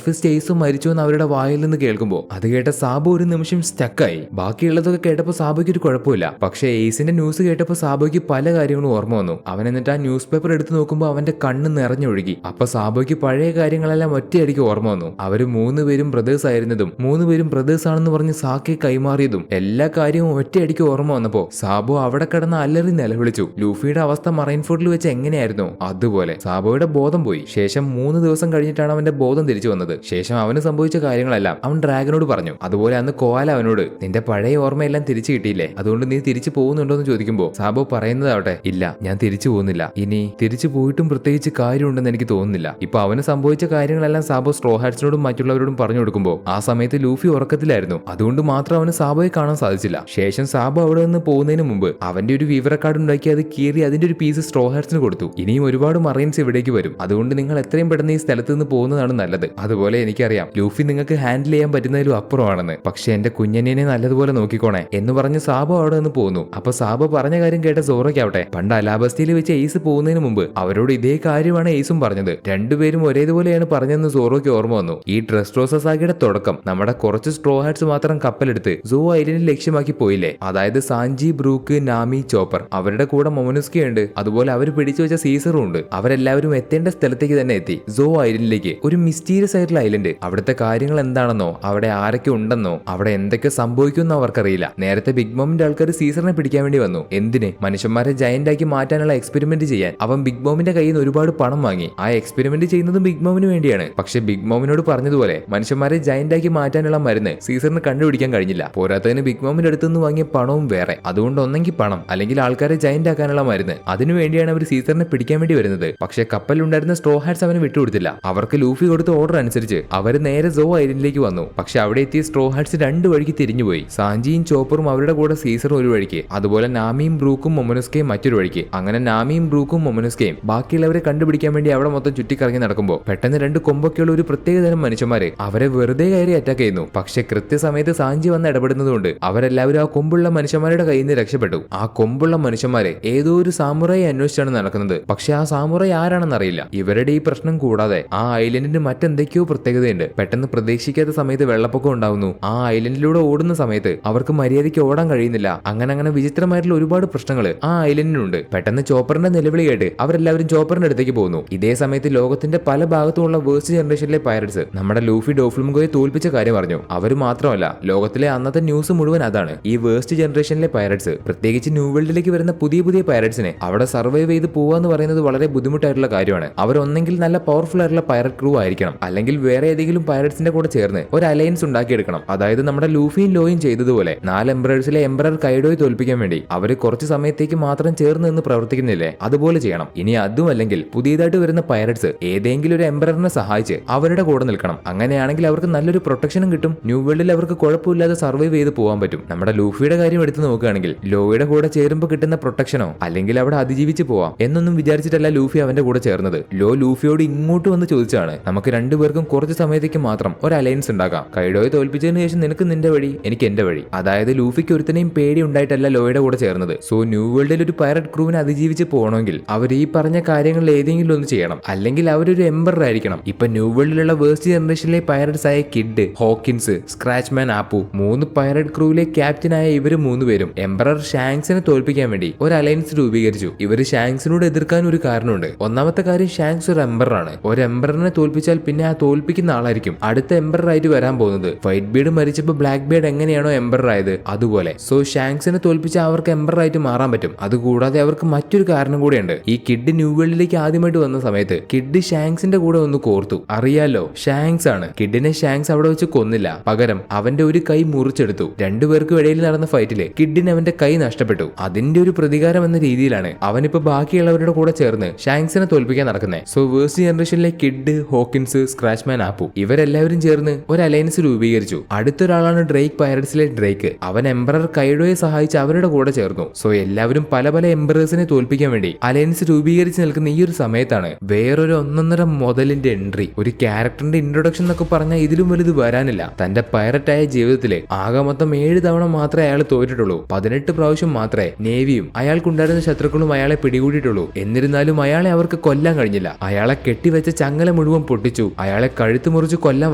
ഫിസ്റ്റ് എയ്സും മരിച്ചു എന്ന് അവരുടെ വായിൽ നിന്ന് കേൾക്കുമ്പോൾ അത് കേട്ട സാബോ ഒരു നിമിഷം സ്റ്റക്കായി. ബാക്കിയുള്ളതൊക്കെ കേട്ടപ്പോൾ സാബോയ്ക്ക് ഒരു കുഴപ്പമില്ല. പക്ഷെ എയ്സിന്റെ ന്യൂസ് കേട്ടപ്പോൾ സാബോയ്ക്ക് പല കാര്യങ്ങളും ഓർമ്മ വന്നു. അവൻ എന്നിട്ട് ആ ന്യൂസ് പേപ്പർ എടുത്ത് നോക്കുമ്പോൾ അവന്റെ കണ്ണ് നിറഞ്ഞൊഴുകി. അപ്പൊ സാബോയ്ക്ക് പഴയ കാര്യങ്ങളെല്ലാം ഒറ്റയടിക്ക് ഓർമ്മ വന്നു. അവര് 3 പേരും ബ്രദേഴ്സ് ആയിരുന്നതും 3 പേരും ബ്രദേഴ്സ് ആണെന്ന് പറഞ്ഞ് സാക്കി കൈമാറിയതും എല്ലാ കാര്യവും ഒറ്റയടിക്ക് ഓർമ്മ വന്നപ്പോ സാബോ അവിടെ കിടന്ന് അലറി നിലവിളിച്ചു. ലൂഫിയുടെ അവസ്ഥ മറൈൻഫോർഡിൽ വെച്ച് എങ്ങനെയായിരുന്നു അതുപോലെ സാബോയുടെ ബോധം പോയി. ശേഷം 3 ദിവസം കഴിഞ്ഞിട്ടാണ് അവന്റെ ബോധം തിരിച്ചു വന്നത്. ശേഷം അവന് സംഭവിച്ച കാര്യങ്ങളെല്ലാം അവൻ ഡ്രാഗനോട് പറഞ്ഞു. അതുപോലെ അന്ന് കോല അവനോട് നിന്റെ പഴയ ഓർമ്മയെല്ലാം തിരിച്ചു കിട്ടിയില്ലേ, അതുകൊണ്ട് നീ തിരിച്ചു പോകുന്നുണ്ടോ എന്ന് ചോദിക്കുമ്പോൾ സാബോ പറയുന്നതാവട്ടെ ഇല്ല, ഞാൻ തിരിച്ചു പോകുന്നില്ല. ഇനി തിരിച്ചു പോയിട്ടും പ്രത്യേകിച്ച് കാര്യമുണ്ടെന്ന് എനിക്ക് തോന്നുന്നില്ല. ഇപ്പൊ അവന് സംഭവിച്ച കാര്യങ്ങളെല്ലാം സാബോ സ്ട്രോ ഹാറ്റ്സിനോടും മറ്റുള്ളവരോടും പറഞ്ഞു കൊടുക്കുമ്പോൾ ആ സമയത്ത് ലൂഫി ഉറക്കത്തിലായിരുന്നു. അതുകൊണ്ട് മാത്രം അവന് സാബോയെ കാണാൻ സാധിച്ചില്ല. ശേഷം സാബോ അവിടെ നിന്ന് പോകുന്നതിന് മുമ്പ് അവന്റെ ഒരു വിവര കാർഡ് ഉണ്ടാക്കി അത് കീറി അതിന്റെ ഒരു പീസ് സ്ട്രോ ഹാറ്റ്സിന് കൊടുത്തു. ഇനിയും ഒരുപാട് മറൈൻസ് ഇവിടേക്ക് വരും. അതുകൊണ്ട് നിങ്ങൾ എത്രയും പെട്ടെന്ന് ഈ സ്ഥലത്ത് നിന്ന് പോകുന്നതാണ് നല്ലത്. അതുപോലെ എനിക്കറിയാം ലൂഫി നിങ്ങൾക്ക് ഹാൻഡിൽ ചെയ്യാൻ പറ്റുന്നതിലും അപ്പുറമാണെന്ന്. പക്ഷെ എന്റെ കുഞ്ഞനിയനെ നല്ലതുപോലെ നോക്കിക്കോണേ എന്ന് പറഞ്ഞ് സാബോ അവിടെ നിന്ന് പോകുന്നു. അപ്പൊ സാബോ പറഞ്ഞ കാര്യം കേട്ട സോറയ്ക്കാവട്ടെ പണ്ട് അലാബസ്തിയിൽ വെച്ച് എയ്സ് പോകുന്നതിന് മുമ്പ് അവരോട് ഇതേ കാര്യമാണ് എയ്സും പറഞ്ഞത്. രണ്ടുപേരും ഒരേതുപോലെയാണ് പറഞ്ഞതെന്ന് സോറോയ്ക്ക് ഓർമ്മ വന്നു. ഈ ഡ്രസ്ട്രോസ സാഗയുടെ തുടക്കം നമ്മുടെ കുറച്ച് സ്ട്രോ ഹാറ്റ്സ് മാത്രം കപ്പലെടുത്ത് സോ ഐലൻഡിൽ ലക്ഷ്യമാക്കി പോയില്ലേ. അതായത് സാഞ്ചി, ബ്രൂക്ക്, നാമി, ചോപ്പർ, അവരുടെ കൂടെ മൊമനുസ്കി ഉണ്ട്. അതുപോലെ അവർ പിടിച്ചു വെച്ച സീസറും ഉണ്ട്. അവരെല്ലാവരും എത്തേണ്ട സ്ഥലത്തേക്ക് തന്നെ എത്തി. സോ ഐലൻഡിലേക്ക്, ഒരു മിസ്റ്റീരിയസ് ആയിട്ടുള്ള ഐലൻഡ്. അവിടുത്തെ കാര്യങ്ങൾ എന്താണെന്നോ അവിടെ ആരൊക്കെ ഉണ്ടെന്നോ അവിടെ എന്തൊക്കെ സംഭവിക്കുമെന്നോ അവർക്കറിയില്ല. നേരത്തെ ബിഗ് മോമിന്റെ ആൾക്കാർ സീസറിനെ പിടിക്കാൻ വേണ്ടി വന്നു. എന്തിന്? മനുഷ്യന്മാരെ ജയന്റ് ആക്കി മാറ്റാനുള്ള എക്സ്പെരിമെന്റ് ചെയ്യാൻ. അവൻ ബിഗ് മോമിന്റെ കയ്യിൽ നിന്ന് ഒരുപാട് പണം വാങ്ങി. ആ എക്സ്പെരിമെന്റ് ചെയ്യുന്നതും ബിഗ് മോമിന് വേണ്ടിയാണ്. പക്ഷെ ബിഗ് മോമിനോട് പറഞ്ഞതുപോലെ മനുഷ്യന്മാരെ ജയന്റ് ആക്കി മാറ്റാനുള്ള മരുന്ന് സീസറിന് കണ്ടുപിടിക്കാൻ കഴിഞ്ഞില്ല. പോരാത്തതിന് ബിഗ് മാമിന്റെ അടുത്തുനിന്ന് വാങ്ങിയ പണവും വേറെ. അതുകൊണ്ട് ഒന്നെങ്കിൽ പണം അല്ലെങ്കിൽ ആൾക്കാരെ ജയന്റ് ആക്കാനുള്ള മരുന്ന്. അതിനുവേണ്ടിയാണ് അവർ സീസറിനെ പിടിക്കാൻ വേണ്ടി വരുന്നത്. പക്ഷേ കപ്പലിലുണ്ടായിരുന്ന സ്ട്രോ ഹാറ്റ്സ് അവന് വിട്ടുകൊടുത്തില്ല. അവർക്ക് ലൂഫി കൊടുത്ത ഓർഡർ അനുസരിച്ച് അവർ നേരെ സോ ഐലൻഡിലേക്ക് വന്നു. പക്ഷെ അവിടെ എത്തിയ സ്ട്രോ ഹാറ്റ്സ് രണ്ട് വഴിക്ക് തിരിഞ്ഞുപോയി. സാഞ്ചിയും ചോപ്പറും അവരുടെ കൂടെ സീസറും ഒരു വഴിക്ക്, അതുപോലെ നാമിയും ബ്രൂക്കും മൊമോനസ്കയും മറ്റൊരു വഴിക്ക്. അങ്ങനെ നാമിയും ബ്രൂക്കും മൊമോനസ്കയും ബാക്കിയുള്ളവരെ കണ്ടുപിടിക്കാൻ വേണ്ടി അവിടെ മൊത്തം ചുറ്റിക്കറങ്ങി നടക്കുമ്പോൾ പെട്ടെന്ന് രണ്ട് കൊമ്പൊക്കെയുള്ള ഒരു പ്രത്യേകതരം മനുഷ്യന്മാരെ അവരെ വെറുതെ കയറി അറ്റാക്ക് ചെയ്യുന്നു. പക്ഷെ കൃത്യസമയത്ത് സാഞ്ചി വന്ന് ഇടപെടുന്നതുകൊണ്ട് അവരെല്ലാവരും ആ കൊമ്പുള്ള മനുഷ്യന്മാരുടെ കയ്യിൽ നിന്ന് രക്ഷപ്പെട്ടു. ആ കൊമ്പുള്ള മനുഷ്യന്മാരെ ഏതോ ഒരു സാമുറായി അന്വേഷിച്ചാണ് നടക്കുന്നത്. പക്ഷെ ആ സാമുറായി ആരാണെന്ന് അറിയില്ല. ഇവരുടെ ഈ പ്രശ്നം കൂടാതെ ആ ഐലൻഡിന് മറ്റെന്തൊക്കെയോ പ്രത്യേകതയുണ്ട്. പെട്ടെന്ന് പ്രതീക്ഷിക്കാത്ത സമയത്ത് വെള്ളപ്പൊക്കം ഉണ്ടാവുന്നു. ആ ഐലൻഡിലൂടെ ഓടുന്ന സമയത്ത് അവർക്ക് മര്യാദയ്ക്ക് ഓടാൻ കഴിയുന്നില്ല. അങ്ങനെ വിചിത്രമായിട്ടുള്ള ഒരുപാട് പ്രശ്നങ്ങൾ ആ ഐലൻഡിനുണ്ട്. പെട്ടെന്ന് ചോപ്പറിന്റെ നിലവിളി കേട്ട് അവരെല്ലാവരും ചോപ്പറിന്റെ അടുത്തേക്ക് പോകുന്നു. ഇതേ സമയത്ത് ലോകത്തിന്റെ പല ഭാഗത്തുമുള്ള വേഴ്സ്റ്റ് ജനറേഷനിലെ പൈററ്റ്സ് നമ്മുടെ ലൂഫി ഡോഫ്ലിംഗോയെ തോൽപ്പിച്ച കാര്യം പറഞ്ഞു. അവർ മാത്രമല്ല, ലോകത്തിലെ അന്നത്തെ ന്യൂസ് മുഴുവൻ അതാണ്. ഈ വേഴ്സ്റ്റ് ജനറേഷനിലെ പൈററ്റ്സ്, പ്രത്യേകിച്ച് ന്യൂ വേൾഡിലേക്ക് വരുന്ന പുതിയ പൈററ്റ്സിനെ അവിടെ സർവൈവ് ചെയ്ത് പോവാന്ന് പറയുന്നത് വളരെ ബുദ്ധിമുട്ടായിട്ടുള്ള കാര്യമാണ്. അവരൊന്നെങ്കിൽ നല്ല പവർഫുൾ ആയിട്ടുള്ള പൈററ്റ് ക്രൂ ആയിരിക്കണം, അല്ലെങ്കിൽ വേറെ ഏതെങ്കിലും പൈററ്റ്സിന്റെ കൂടെ ചേർന്ന് ഒരു അലയൻസ് ഉണ്ടാക്കിയെടുക്കണം. അതായത് നമ്മുടെ ലൂഫിയും ലോയും ചെയ്തതുപോലെ 4 എംപറേഴ്സിലെ എംപറർ കൈഡോയെ തോൽപ്പിക്കാൻ വേണ്ടി അവർ കുറച്ച് സമയത്തേക്ക് മാത്രം ചേർന്ന് നിന്ന് പ്രവർത്തിക്കുന്നില്ലേ, അതുപോലെ ചെയ്യണം. ഇനി അതും അല്ലെങ്കിൽ പുതിയതായിട്ട് വരുന്ന പൈററ്റ്സ് ഏതെങ്കിലും ഒരു എംപററിനെ സഹായിച്ച് അവരുടെ കൂടെ നിൽക്കണം. അങ്ങനെയാണെങ്കിൽ അവർക്ക് നല്ലൊരു പ്രൊട്ടക്ഷനും കിട്ടും. ന്യൂ വേൾഡിൽ അവർക്ക് കുഴപ്പമില്ലാതെ സർവൈവ് ചെയ്ത് പോകാൻ പറ്റും. നമ്മുടെ ലൂഫിയുടെ കാര്യം എടുത്ത് നോക്കുകയാണെങ്കിൽ ലോയുടെ കൂടെ ചേരുമ്പോൾ കിട്ടുന്ന പ്രൊട്ടക്ഷനോ അല്ലെങ്കിൽ അവിടെ അതിജീവിച്ച് പോവാം എന്നൊന്നും വിചാരിച്ചിട്ടല്ല ലൂഫി അവന്റെ കൂടെ ചേർന്നത്. ലൂഫിയോട് ഇങ്ങോട്ട് വന്ന് ചോദിച്ചാണ്, നമുക്ക് രണ്ടുപേർക്കും കുറച്ച് സമയത്തേക്ക് മാത്രം ഒരു അലയൻസ് ഉണ്ടാക്കാം. കൈഡോയെ തോൽപ്പിച്ചതിന് ശേഷം നിനക്ക് നിന്റെ വഴി, എനിക്ക് എന്റെ വഴി. അതായത് ലൂഫിക്ക് ഒരുത്തനെയും പേടി ഉണ്ടായിട്ടല്ല ലോയുടെ കൂടെ ചേർന്നത്. സോ ന്യൂ വേൾഡിൽ ഒരു പൈററ്റ് ക്രൂവിനെ അതിജീവിച്ച് പോകണമെങ്കിൽ അവർ ഈ പറഞ്ഞ കാര്യങ്ങളിൽ ഏതെങ്കിലും ഒന്ന് ചെയ്യണം, അല്ലെങ്കിൽ അവരൊരു എംപറർ ആയിരിക്കണം. ഇപ്പൊ ന്യൂ വേൾഡിലുള്ള വേഴ്സ്റ്റ് ജനറേഷനിലെ പൈററ്റ്സ് ആയ kid, Hawkins, Scratchmen, app, 3 Piret ക്രൂവിലെ ക്യാപ്റ്റനായ ഇവര് 3 പേരും എംപറർ ഷാങ്സിനെ തോൽപ്പിക്കാൻ വേണ്ടി ഒരു അലയൻസ് രൂപീകരിച്ചു. ഇവര് ഷാങ്സിനോട് എതിർക്കാൻ ഒരു കാരണമുണ്ട്. ഒന്നാമത്തെ കാര്യം, ഷാങ്സ് ഒരു എംപറാണ്. ഒരു എംപറിനെ തോൽപ്പിച്ചാൽ പിന്നെ ആ തോൽപ്പിക്കുന്ന ആളായിരിക്കും അടുത്ത എംപറർ ആയിട്ട് വരാൻ പോകുന്നത്. വൈറ്റ് ബീഡ് മരിച്ചപ്പോൾ ബ്ലാക്ക് ബീഡ് എങ്ങനെയാണോ എംപറർ ആയത് അതുപോലെ. സോ ഷാങ്സിനെ തോൽപ്പിച്ചാൽ അവർക്ക് എംപറർ ആയിട്ട് മാറാൻ പറ്റും. അതുകൂടാതെ അവർക്ക് മറ്റൊരു കാരണം കൂടെയുണ്ട്. ഈ കിഡ് ന്യൂ വേൾഡിലേക്ക് ആദ്യമായിട്ട് വന്ന സമയത്ത് കിഡ് ഷാങ്സിന്റെ കൂടെ ഒന്ന് കോർത്തു. അറിയാലോ, ഷാങ്സ് ആണ്. കിഡിനെ ഷാങ്സ് അവിടെ വെച്ച് കൊന്നില്ല, പകരം അവന്റെ ഒരു കൈ മുറിച്ചെടുത്തു. രണ്ടുപേർക്കും ഇടയിൽ നടന്ന ഫൈറ്റില് കിഡിന് അവന്റെ കൈ നഷ്ടപ്പെട്ടു. അതിന്റെ ഒരു പ്രതികാരം എന്ന രീതിയിലാണ് അവനിപ്പോ ബാക്കിയുള്ളവരുടെ കൂടെ ചേർന്ന് ഷാങ്സിനെ തോൽപ്പിക്കാൻ നടക്കുന്നത്. സോ വേഴ്സ്റ്റ് ജനറേഷനിലെ കിഡ്, ഹോക്കിൻസ്, സ്ക്രാച്ച്മാൻ, ആപ്പു ഇവരെല്ലാവരും ചേർന്ന് ഒരു അലയൻസ് രൂപീകരിച്ചു. അടുത്തൊരാളാണ് ഡ്രേക്ക് പൈററ്റ്സിലെ ഡ്രേക്ക്. അവൻ എംപറർ കൈഡോയെ സഹായിച്ച് അവരുടെ കൂടെ ചേർന്നു. സോ എല്ലാവരും പല എംപറേഴ്സിനെ തോൽപ്പിക്കാൻ വേണ്ടി അലയൻസ് രൂപീകരിച്ച് നിൽക്കുന്ന ഈ ഒരു സമയത്താണ് വേറൊരു ഒന്നൊന്നര മുതലിന്റെ എൻട്രി. ഒരു ക്യാരക്ടറിന്റെ ഇൻട്രൊഡക്ഷൻ എന്നൊക്കെ പറഞ്ഞാൽ ഇതിലും വലുത് വരാനില്ല. തന്റെ പൈററ്റായ ജീവിതത്തില് ആകെ മൊത്തം 7 തവണ മാത്രമേ അയാൾ തോറ്റിട്ടുള്ളൂ. 18 പ്രാവശ്യം മാത്രമേ നേവിയും അയാൾക്കുണ്ടായിരുന്ന ശത്രുക്കളും അയാളെ പിടികൂടിയിട്ടുള്ളൂ. എന്നിരുന്നാലും അയാളെ അവർക്ക് കൊല്ലാൻ കഴിഞ്ഞില്ല. അയാളെ കെട്ടിവെച്ച ചങ്ങല മുഴുവൻ പൊട്ടിച്ചു. അയാളെ കഴുത്ത് മുറിച്ച് കൊല്ലാൻ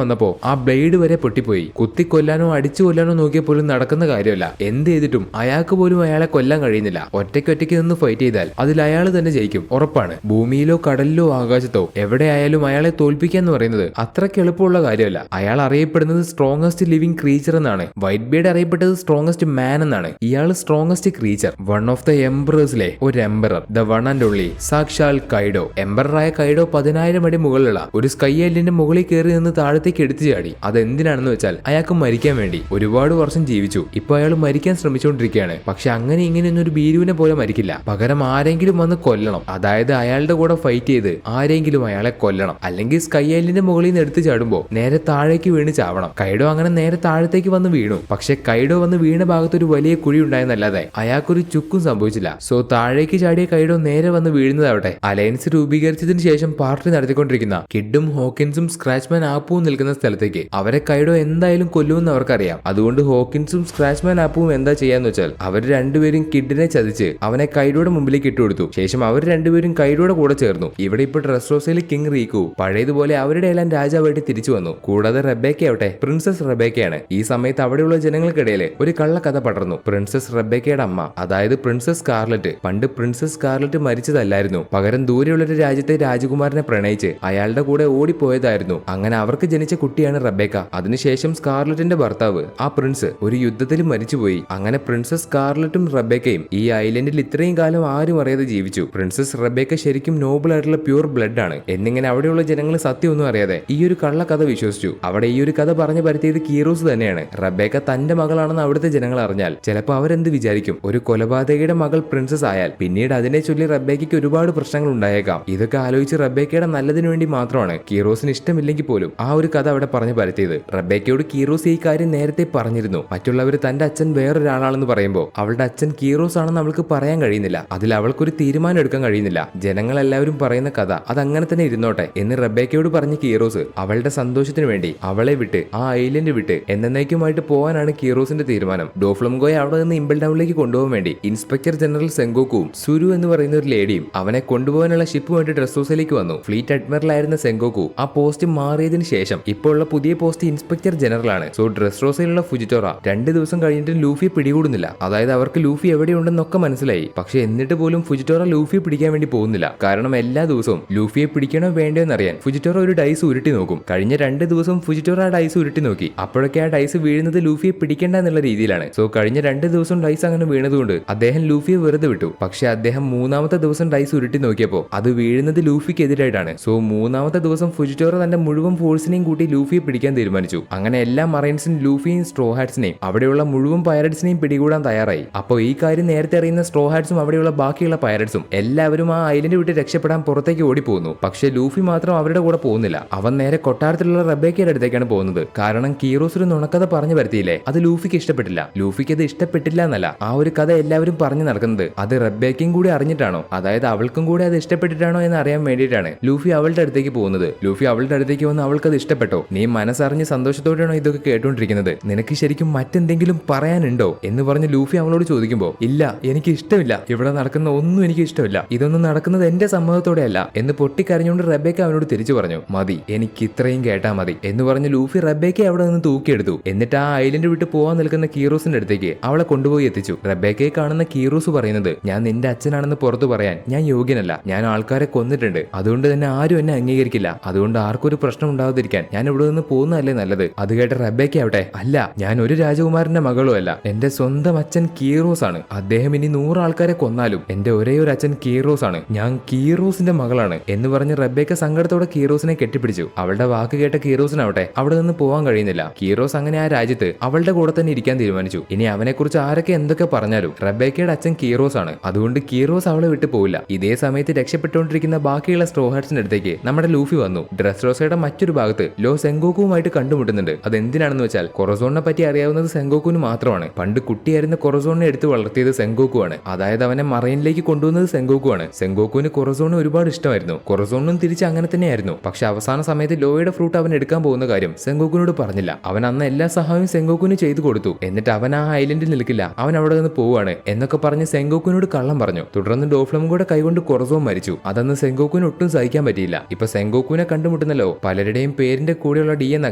വന്നപ്പോ ആ ബ്ലേഡ് വരെ പൊട്ടിപ്പോയി. കുത്തിക്കൊല്ലാനോ അടിച്ചു കൊല്ലാനോ നോക്കിയ പോലും നടക്കുന്ന കാര്യമല്ല. എന്ത് ചെയ്തിട്ടും അയാൾക്ക് പോലും അയാളെ കൊല്ലാൻ കഴിയുന്നില്ല. ഒറ്റയ്ക്ക് നിന്ന് ഫൈറ്റ് ചെയ്താൽ അതിൽ അയാൾ തന്നെ ജയിക്കും, ഉറപ്പാണ്. ഭൂമിയിലോ കടലിലോ ആകാശത്തോ എവിടെയായാലും അയാളെ തോൽപ്പിക്കുക എന്ന് പറയുന്നത് അത്രയ്ക്ക് എളുപ്പമുള്ള കാര്യമല്ല. അയാൾ അറിയപ്പെടുന്നത് സ്ട്രോങ്ങസ്റ്റ് ലിവിംഗ് ക്രീച്ചർ എന്നാണ്. വൈറ്റ് ബീഡ് അറിയപ്പെട്ടത് സ്ട്രോങ്ങസ്റ്റ് മാൻ എന്നാണ്. ഇയാൾ strongest creature, one of the എംപറേഴ്സിലെ ഒരു emperor, the one and only സാക്ഷാൽ കൈഡോ. എംപററായ കൈഡോ 10,000 അടി മുകളിലുള്ള ഒരു സ്കൈ ഐലൻഡിന്റെ മുകളിൽ കയറി നിന്ന് താഴത്തേക്ക് എടുത്തു ചാടി. അതെന്തിനാണെന്ന് വെച്ചാൽ അയാൾക്ക് മരിക്കാൻ വേണ്ടി. ഒരുപാട് വർഷം ജീവിച്ചു. ഇപ്പൊ അയാൾ മരിക്കാൻ ശ്രമിച്ചുകൊണ്ടിരിക്കുകയാണ്. പക്ഷെ അങ്ങനെ ഇങ്ങനെയൊന്നും ഒരു ബീരുവിനെ പോലെ മരിക്കില്ല. പകരം ആരെങ്കിലും വന്ന് കൊല്ലണം. അതായത് അയാളുടെ കൂടെ ഫൈറ്റ് ചെയ്ത് ആരെങ്കിലും അയാളെ കൊല്ലണം. അല്ലെങ്കിൽ സ്കൈ ഐലൻഡിന്റെ മുകളിൽ നിന്ന് എടുത്തു ചാടുമ്പോ നേരെ താഴേക്ക് വീണ് ചാവണം. കൈഡോ അങ്ങനെ നേരെ താഴത്തേക്ക് വന്ന് വീണു. പക്ഷെ കൈഡോ വന്ന് വീണ ഭാഗത്ത് ഒരു വലിയ കുഴി ഉണ്ടായെന്നല്ലാതെ അയാൾക്കൊരു ചുക്കും സംഭവിച്ചില്ല. സോ താഴേക്ക് ചാടിയ കൈഡോ നേരെ വന്ന് വീഴുന്നതാവട്ടെ അലയൻസ് രൂപീകരിച്ചതിന് ശേഷം പാർട്ടി നടത്തിക്കൊണ്ടിരിക്കുന്ന കിഡും ഹോക്കിൻസും സ്ക്രാച്ച്മാൻ ആപ്പുവും നിൽക്കുന്ന സ്ഥലത്തേക്ക്. അവരെ കൈഡോ എന്തായാലും കൊല്ലുമെന്ന് അവർക്കറിയാം. അതുകൊണ്ട് ഹോക്കിൻസും സ്ക്രാച്ച്മാൻ ആപ്പുവും എന്താ ചെയ്യാന്ന് വെച്ചാൽ അവർ രണ്ടുപേരും കിഡിനെ ചതിച്ച് അവനെ കൈഡോയുടെ മുമ്പിലേക്ക് ഇട്ടുകൊടുത്തു. ശേഷം അവർ രണ്ടുപേരും കൈഡോയുടെ കൂടെ ചേർന്നു. ഇവിടെ ഇപ്പോൾ ഡ്രസ്റോസയിലെ കിങ് റീക്കു പഴയതുപോലെ അവരുടെ എല്ലാം രാജാവായിട്ട് തിരിച്ചു വന്നു. കൂടാതെ റെബേക്കയാവട്ടെ പ്രിൻസസ് റെബേക്കയാണ്. ഈ സമയത്ത് അവിടെയുള്ള ജനങ്ങൾക്കിടയിൽ ഒരു കള്ളക്കഥ പടർന്നു. പ്രിൻസസ് റെബേക്കയുടെ അമ്മ, അതായത് പ്രിൻസസ് സ്കാർലറ്റ്, പണ്ട് പ്രിൻസസ് സ്കാർലറ്റ് മരിച്ചതല്ലായിരുന്നു. പകരം ദൂരെയുള്ള ഒരു രാജ്യത്തെ രാജകുമാരനെ പ്രണയിച്ച് അയാളുടെ കൂടെ ഓടിപ്പോയതായിരുന്നു. അങ്ങനെ അവർക്ക് ജനിച്ച കുട്ടിയാണ് റെബേക്ക. അതിനുശേഷം സ്കാർലറ്റിന്റെ ഭർത്താവ് ആ പ്രിൻസ് ഒരു യുദ്ധത്തിൽ മരിച്ചുപോയി. അങ്ങനെ പ്രിൻസസ് സ്കാർലറ്റും റെബേക്കയും ഈ ഐലൻഡിൽ ഇത്രയും കാലം ആരും അറിയാതെ ജീവിച്ചു. പ്രിൻസസ് റെബേക്ക ശരിക്കും നോബിൾ ആയിട്ടുള്ള പ്യൂർ ബ്ലഡ് ആണ് എന്നിങ്ങനെ അവിടെയുള്ള ജനങ്ങൾ സത്യമൊന്നും അറിയാതെ ഈ ഒരു കള്ളക്കഥ വിശ്വസിച്ചു. അവിടെ ഈ ഒരു കഥ പറഞ്ഞു പരത്തിയത് കീറോസ് തന്നെയാണ്. റബേക്ക തന്റെ മകളാണെന്ന് അവിടുത്തെ ജനങ്ങൾ അറിഞ്ഞാൽ ചിലപ്പോൾ അവരെന്ത് വിചാരിക്കും? ഒരു കൊലപാതകയുടെ മകൾ പ്രിൻസസ് ആയാൽ പിന്നീട് അതിനെ ചൊല്ലി റബേക്കയ്ക്ക് ഒരുപാട് പ്രശ്നങ്ങൾ ഉണ്ടായേക്കാം. ഇതൊക്കെ ആലോചിച്ച് റബേക്കയുടെ നല്ലതിനു വേണ്ടി മാത്രമാണ് കീറോസിന് ഇഷ്ടമില്ലെങ്കിൽ പോലും ആ ഒരു കഥ അവിടെ പറഞ്ഞു പരത്തിയത്. റബേക്കയോട് കീറോസ് ഈ കാര്യം നേരത്തെ പറഞ്ഞിരുന്നു. മറ്റുള്ളവർ തന്റെ അച്ഛൻ വേറൊരാളാണെന്ന് പറയുമ്പോൾ അവളുടെ അച്ഛൻ കീറോസ് ആണെന്ന് അവൾക്ക് പറയാൻ കഴിയുന്നില്ല. അതിൽ അവൾക്കൊരു തീരുമാനം എടുക്കാൻ കഴിയുന്നില്ല. ജനങ്ങൾ എല്ലാവരും പറയുന്ന കഥ അതങ്ങനെ തന്നെ ഇരുന്നോട്ടെ എന്ന് റബേക്കയോട് പറഞ്ഞ കീറോസ് അവളുടെ സന്തോഷത്തിന് വേണ്ടി അവളെ വിട്ട് ആ ഐലൻഡ് വിട്ട് എന്നേക്കുമായിട്ട് പോകാനാണ് കീറോസിന്റെ തീരുമാനം. ഡോഫ്ലംഗോയെ അവിടെ നിന്ന് ഇംബിൾ ഡൗണിലേക്ക് കൊണ്ടുപോകാൻ വേണ്ടി ഇൻസ്പെക്ടർ ജനറൽ സെങ്കോക്കുവും സുരു എന്ന് പറയുന്ന ഒരു ലേഡിയും അവനെ കൊണ്ടുപോകാനുള്ള ഷിപ്പുമായിട്ട് ഡ്രസ്സോസിലേക്ക് വന്നു. ഫ്ലീറ്റ് അഡ്മിറലായിരുന്ന സെങ്കോക്കു ആ പോസ്റ്റ് മാറിയതിനു ശേഷം ഇപ്പോൾ ഉള്ള പുതിയ പോസ്റ്റ് ഇൻസ്പെക്ടർ ജനറൽ ആണ്. സോ ഡ്രസ്സോസയിലുള്ള ഫുജിറ്റോറ 2 ദിവസം കഴിഞ്ഞിട്ട് ലൂഫിയെ പിടികൂടുന്നില്ല. അതായത് അവർക്ക് ലൂഫി എവിടെയുണ്ടെന്നൊക്കെ മനസ്സിലായി. പക്ഷെ എന്നിട്ട് പോലും ഫുജിറ്റോറ ലൂഫിയെ പിടിക്കാൻ വേണ്ടി പോകുന്നില്ല. കാരണം എല്ലാ ദിവസവും ലൂഫിയെ പിടിക്കണോ വേണ്ടോ എന്നറിയാൻ ഫുജിറ്റോറ ഒരു ഡൈസ് ഉരുട്ടി നോക്കും. കഴിഞ്ഞ 2 ദിവസം ഫുജിറ്റോറ ആ ഡൈസ് ഉരുട്ടി നോക്കി. അപ്പോഴൊക്കെ ആ ഡൈസ് വീഴുന്നത് ലൂഫിയെ പിടിക്കേണ്ട എന്നുള്ള രീതിയിലാണ്. സോ കഴിഞ്ഞ 2 ദിവസം ഡൈസ് അങ്ങനെ വീണതുകൊണ്ട് അദ്ദേഹം ലൂഫിയെ വെറുതെ വിട്ടു. പക്ഷെ അദ്ദേഹം 3ാമത്തെ ദിവസം ഡൈസ് ഉരുട്ടി നോക്കിയപ്പോൾ അത് വീഴുന്നത് ലൂഫിക്ക് എതിരായിട്ടാണ്. സോ 3ാമത്തെ ദിവസം ഫുജിറ്റോറ തന്റെ മുഴുവൻ ഫോഴ്സിനെയും കൂട്ടി ലൂഫിയെ പിടിക്കാൻ തീരുമാനിച്ചു. അങ്ങനെ എല്ലാ മറൈൻസും ലൂഫിയും സ്ട്രോ ഹാറ്റ്സിനെയും അവിടെയുള്ള മുഴുവൻ പൈററ്റ്സിനെയും പിടികൂടാൻ തയ്യാറായി. അപ്പോൾ ഈ കാര്യം നേരത്തെ അറിയുന്ന സ്ട്രോ ഹാറ്റ്സും അവിടെയുള്ള ബാക്കിയുള്ള പൈററ്റ്സും എല്ലാവരും ആ ഐലൻഡ് വിട്ട് രക്ഷപ്പെടാൻ പുറത്തേക്ക് ഓടിപ്പോകുന്നു. പക്ഷെ ലൂഫി മാത്രം അവരുടെ കൂടെ പോകുന്നില്ല. അവൻ നേരെ കൊട്ടാരത്തിലുള്ള റബേക്കയുടെ അടുത്തേക്കാണ് പോകുന്നത്. കാരണം കീറോസ് ഒരു നുണക്കഥ പറഞ്ഞു വരുത്തിയില്ലേ, അത് ലൂഫിക്ക് ഇഷ്ടപ്പെട്ടില്ല. ലൂഫിക്ക് അത് ഇഷ്ടപ്പെട്ടില്ല എന്നല്ല, ആ ഒരു കഥ എല്ലാവരും പറഞ്ഞു നടക്കുന്നത് അത് റബേക്കയും കൂടി അറിഞ്ഞിട്ടാണോ, അതായത് അവൾക്കും കൂടി അത് ഇഷ്ടപ്പെട്ടിട്ടാണോ എന്ന് അറിയാൻ വേണ്ടിയിട്ടാണ് ലൂഫി അവളുടെ അടുത്തേക്ക് പോകുന്നത്. ലൂഫി അവളുടെ അടുത്തേക്ക് വന്ന് അവൾക്ക് അത് ഇഷ്ടപ്പെട്ടോ, നീ മനസ്സറിഞ്ഞ് സന്തോഷത്തോടെയാണോ ഇതൊക്കെ കേട്ടുകൊണ്ടിരിക്കുന്നത്, നിനക്ക് ശരിക്കും മറ്റെന്തെങ്കിലും പറയാനുണ്ടോ എന്ന് പറഞ്ഞ് ലൂഫി അവളോട് ചോദിക്കുമ്പോൾ ഇല്ല, എനിക്ക് ഇഷ്ടമില്ല, ഇവിടെ നടക്കുന്ന ഒന്നും എനിക്ക് ഇഷ്ടമില്ല, ഇതൊന്നും നടക്കുന്നത് എന്റെ സമ്മതത്തോടെ അല്ല എന്ന് പൊട്ടിക്കരഞ്ഞുകൊണ്ട് റബേക്ക അവനോട് തിരിച്ചു പറഞ്ഞു. മതി, എനിക്ക് ഇത്രയും കേട്ടാ മതി എന്ന് പറഞ്ഞ് ലൂഫി റബേക്കയെ അവിടെ നിന്ന് തൂക്കിയെടുത്തു. എന്നിട്ട് ആ ഐലൻഡ് വിട്ട് പോകാൻ നിൽക്കുന്ന കീറോസിന്റെ അടുത്തേക്ക് അവളെ കൊണ്ടുപോയി എത്തിച്ചു. റബേക്കയെ കാണുന്ന കീറോസ് പറയുന്നത്, ഞാൻ നിന്റെ അച്ഛനാണെന്ന് പുറത്തു പറയാൻ ഞാൻ യോഗ്യനല്ല, ഞാൻ ആൾക്കാരെ കൊന്നിട്ടുണ്ട്, അതുകൊണ്ട് തന്നെ ആരും എന്നെ അംഗീകരിക്കില്ല, അതുകൊണ്ട് ആർക്കൊരു പ്രശ്നം ഉണ്ടാവാതിരിക്കാൻ ഞാൻ ഇവിടെ നിന്ന് പോകുന്നതല്ലേ നല്ലത്. അത് കേട്ട റബേക്ക ആവട്ടെ, അല്ല, ഞാൻ ഒരു രാജകുമാരന്റെ മകളും അല്ല, എന്റെ സ്വന്തം അച്ഛൻ കീറോസ് ആണ്, അദ്ദേഹം ഇനി 100 ആൾക്കാരെ കൊന്നാലും എന്റെ ഒരേ ഒരു അച്ഛൻ കീറോസ് ആണ്, ഞാൻ കീറോസിന്റെ മകളാണ് എന്ന് പറഞ്ഞ് റബേക്ക സങ്കടത്തോടെ കീറോസിനെ കെട്ടിപ്പിടിച്ചു. അവളുടെ വാക്ക് കേട്ട കീറോസിനാവട്ടെ അവിടെ നിന്ന് പോകാൻ കഴിയുന്നില്ല. കീറോസ് അങ്ങനെ ആ രാജ്യത്ത് അവളുടെ കൂടെ തന്നെ ഇരിക്കാൻ തീരുമാനിച്ചു. ഇനി അവനെക്കുറിച്ച് ആരൊക്കെ എന്തൊക്കെ പറഞ്ഞാലും റബേക്കയുടെ അച്ഛൻ കീറോസ് ആണ്, അതുകൊണ്ട് കീറോസ് അവളെ വിട്ടു പോവില്ല. ഇതേ സമയത്ത് രക്ഷപ്പെട്ടുകൊണ്ടിരിക്കുന്ന ബാക്കിയുള്ള സ്ട്രോ ഹാറ്റ്സിന്റെ അടുത്തേക്ക് നമ്മുടെ ലൂഫി വന്നു. ഡ്രസ്റോസയുടെ മറ്റൊരു ഭാഗത്ത് ലോ സെങ്കോക്കുവുമായിട്ട് കണ്ടുമുട്ടുന്നുണ്ട്. അത് എന്തിനാണെന്ന് വെച്ചാൽ കൊറസോണിനെ പറ്റി അറിയാവുന്നത് സെങ്കോക്കുവിന് മാത്രമാണ്. പണ്ട് കുട്ടിയായിരുന്ന കൊറസോണിനെ എടുത്ത് വളർത്തിയത് സെങ്കോക്കുവാണ്. അതായത് അവനെ മറൈനിലേക്ക് കൊണ്ടുവന്നത് സെങ്കോക്കുവാണ്. സെങ്കോക്കുവിന് കൊറസോണിനെ ഒരുപാട് ഇഷ്ടമായിരുന്നു. കൊറസോണിനും തിരിച്ച് അങ്ങനെ തന്നെയായിരുന്നു. പക്ഷെ അവസാന സമയത്ത് ലോയുടെ ഫ്രൂട്ട് അവൻ എടുക്കാൻ പോകുന്ന കാര്യം സെങ്കോക്കുവിനോട് പറഞ്ഞില്ല. അവൻ അന്ന് എല്ലാ സഹായവും സെങ്കോക്കുവിന് ചെയ്തു കൊടുത്തു. എന്നിട്ട് അവൻ ആ ഐലൻഡിൽ നിൽക്കില്ല, അവൻ അവിടെ നിന്ന് പോവാണ് എന്നൊക്കെ പറഞ്ഞ് സെങ്കോക്കുവിനോട് കള്ളം പറഞ്ഞു. തുടർന്ന് ഡോഫ്ലംഗോയുടെ കൈകൊണ്ട് കൊറസോൺ മരിച്ചു. അതന്ന് സെങ്കോക്കുവിന് ഒട്ടും സഹിക്കാൻ പറ്റിയില്ല. ഇപ്പൊ സെങ്കോക്കുവിനെ കണ്ടുമുട്ടുന്നല്ലോ പലരുടെയും പേരിന്റെ കൂടെയുള്ള ഡി എന്ന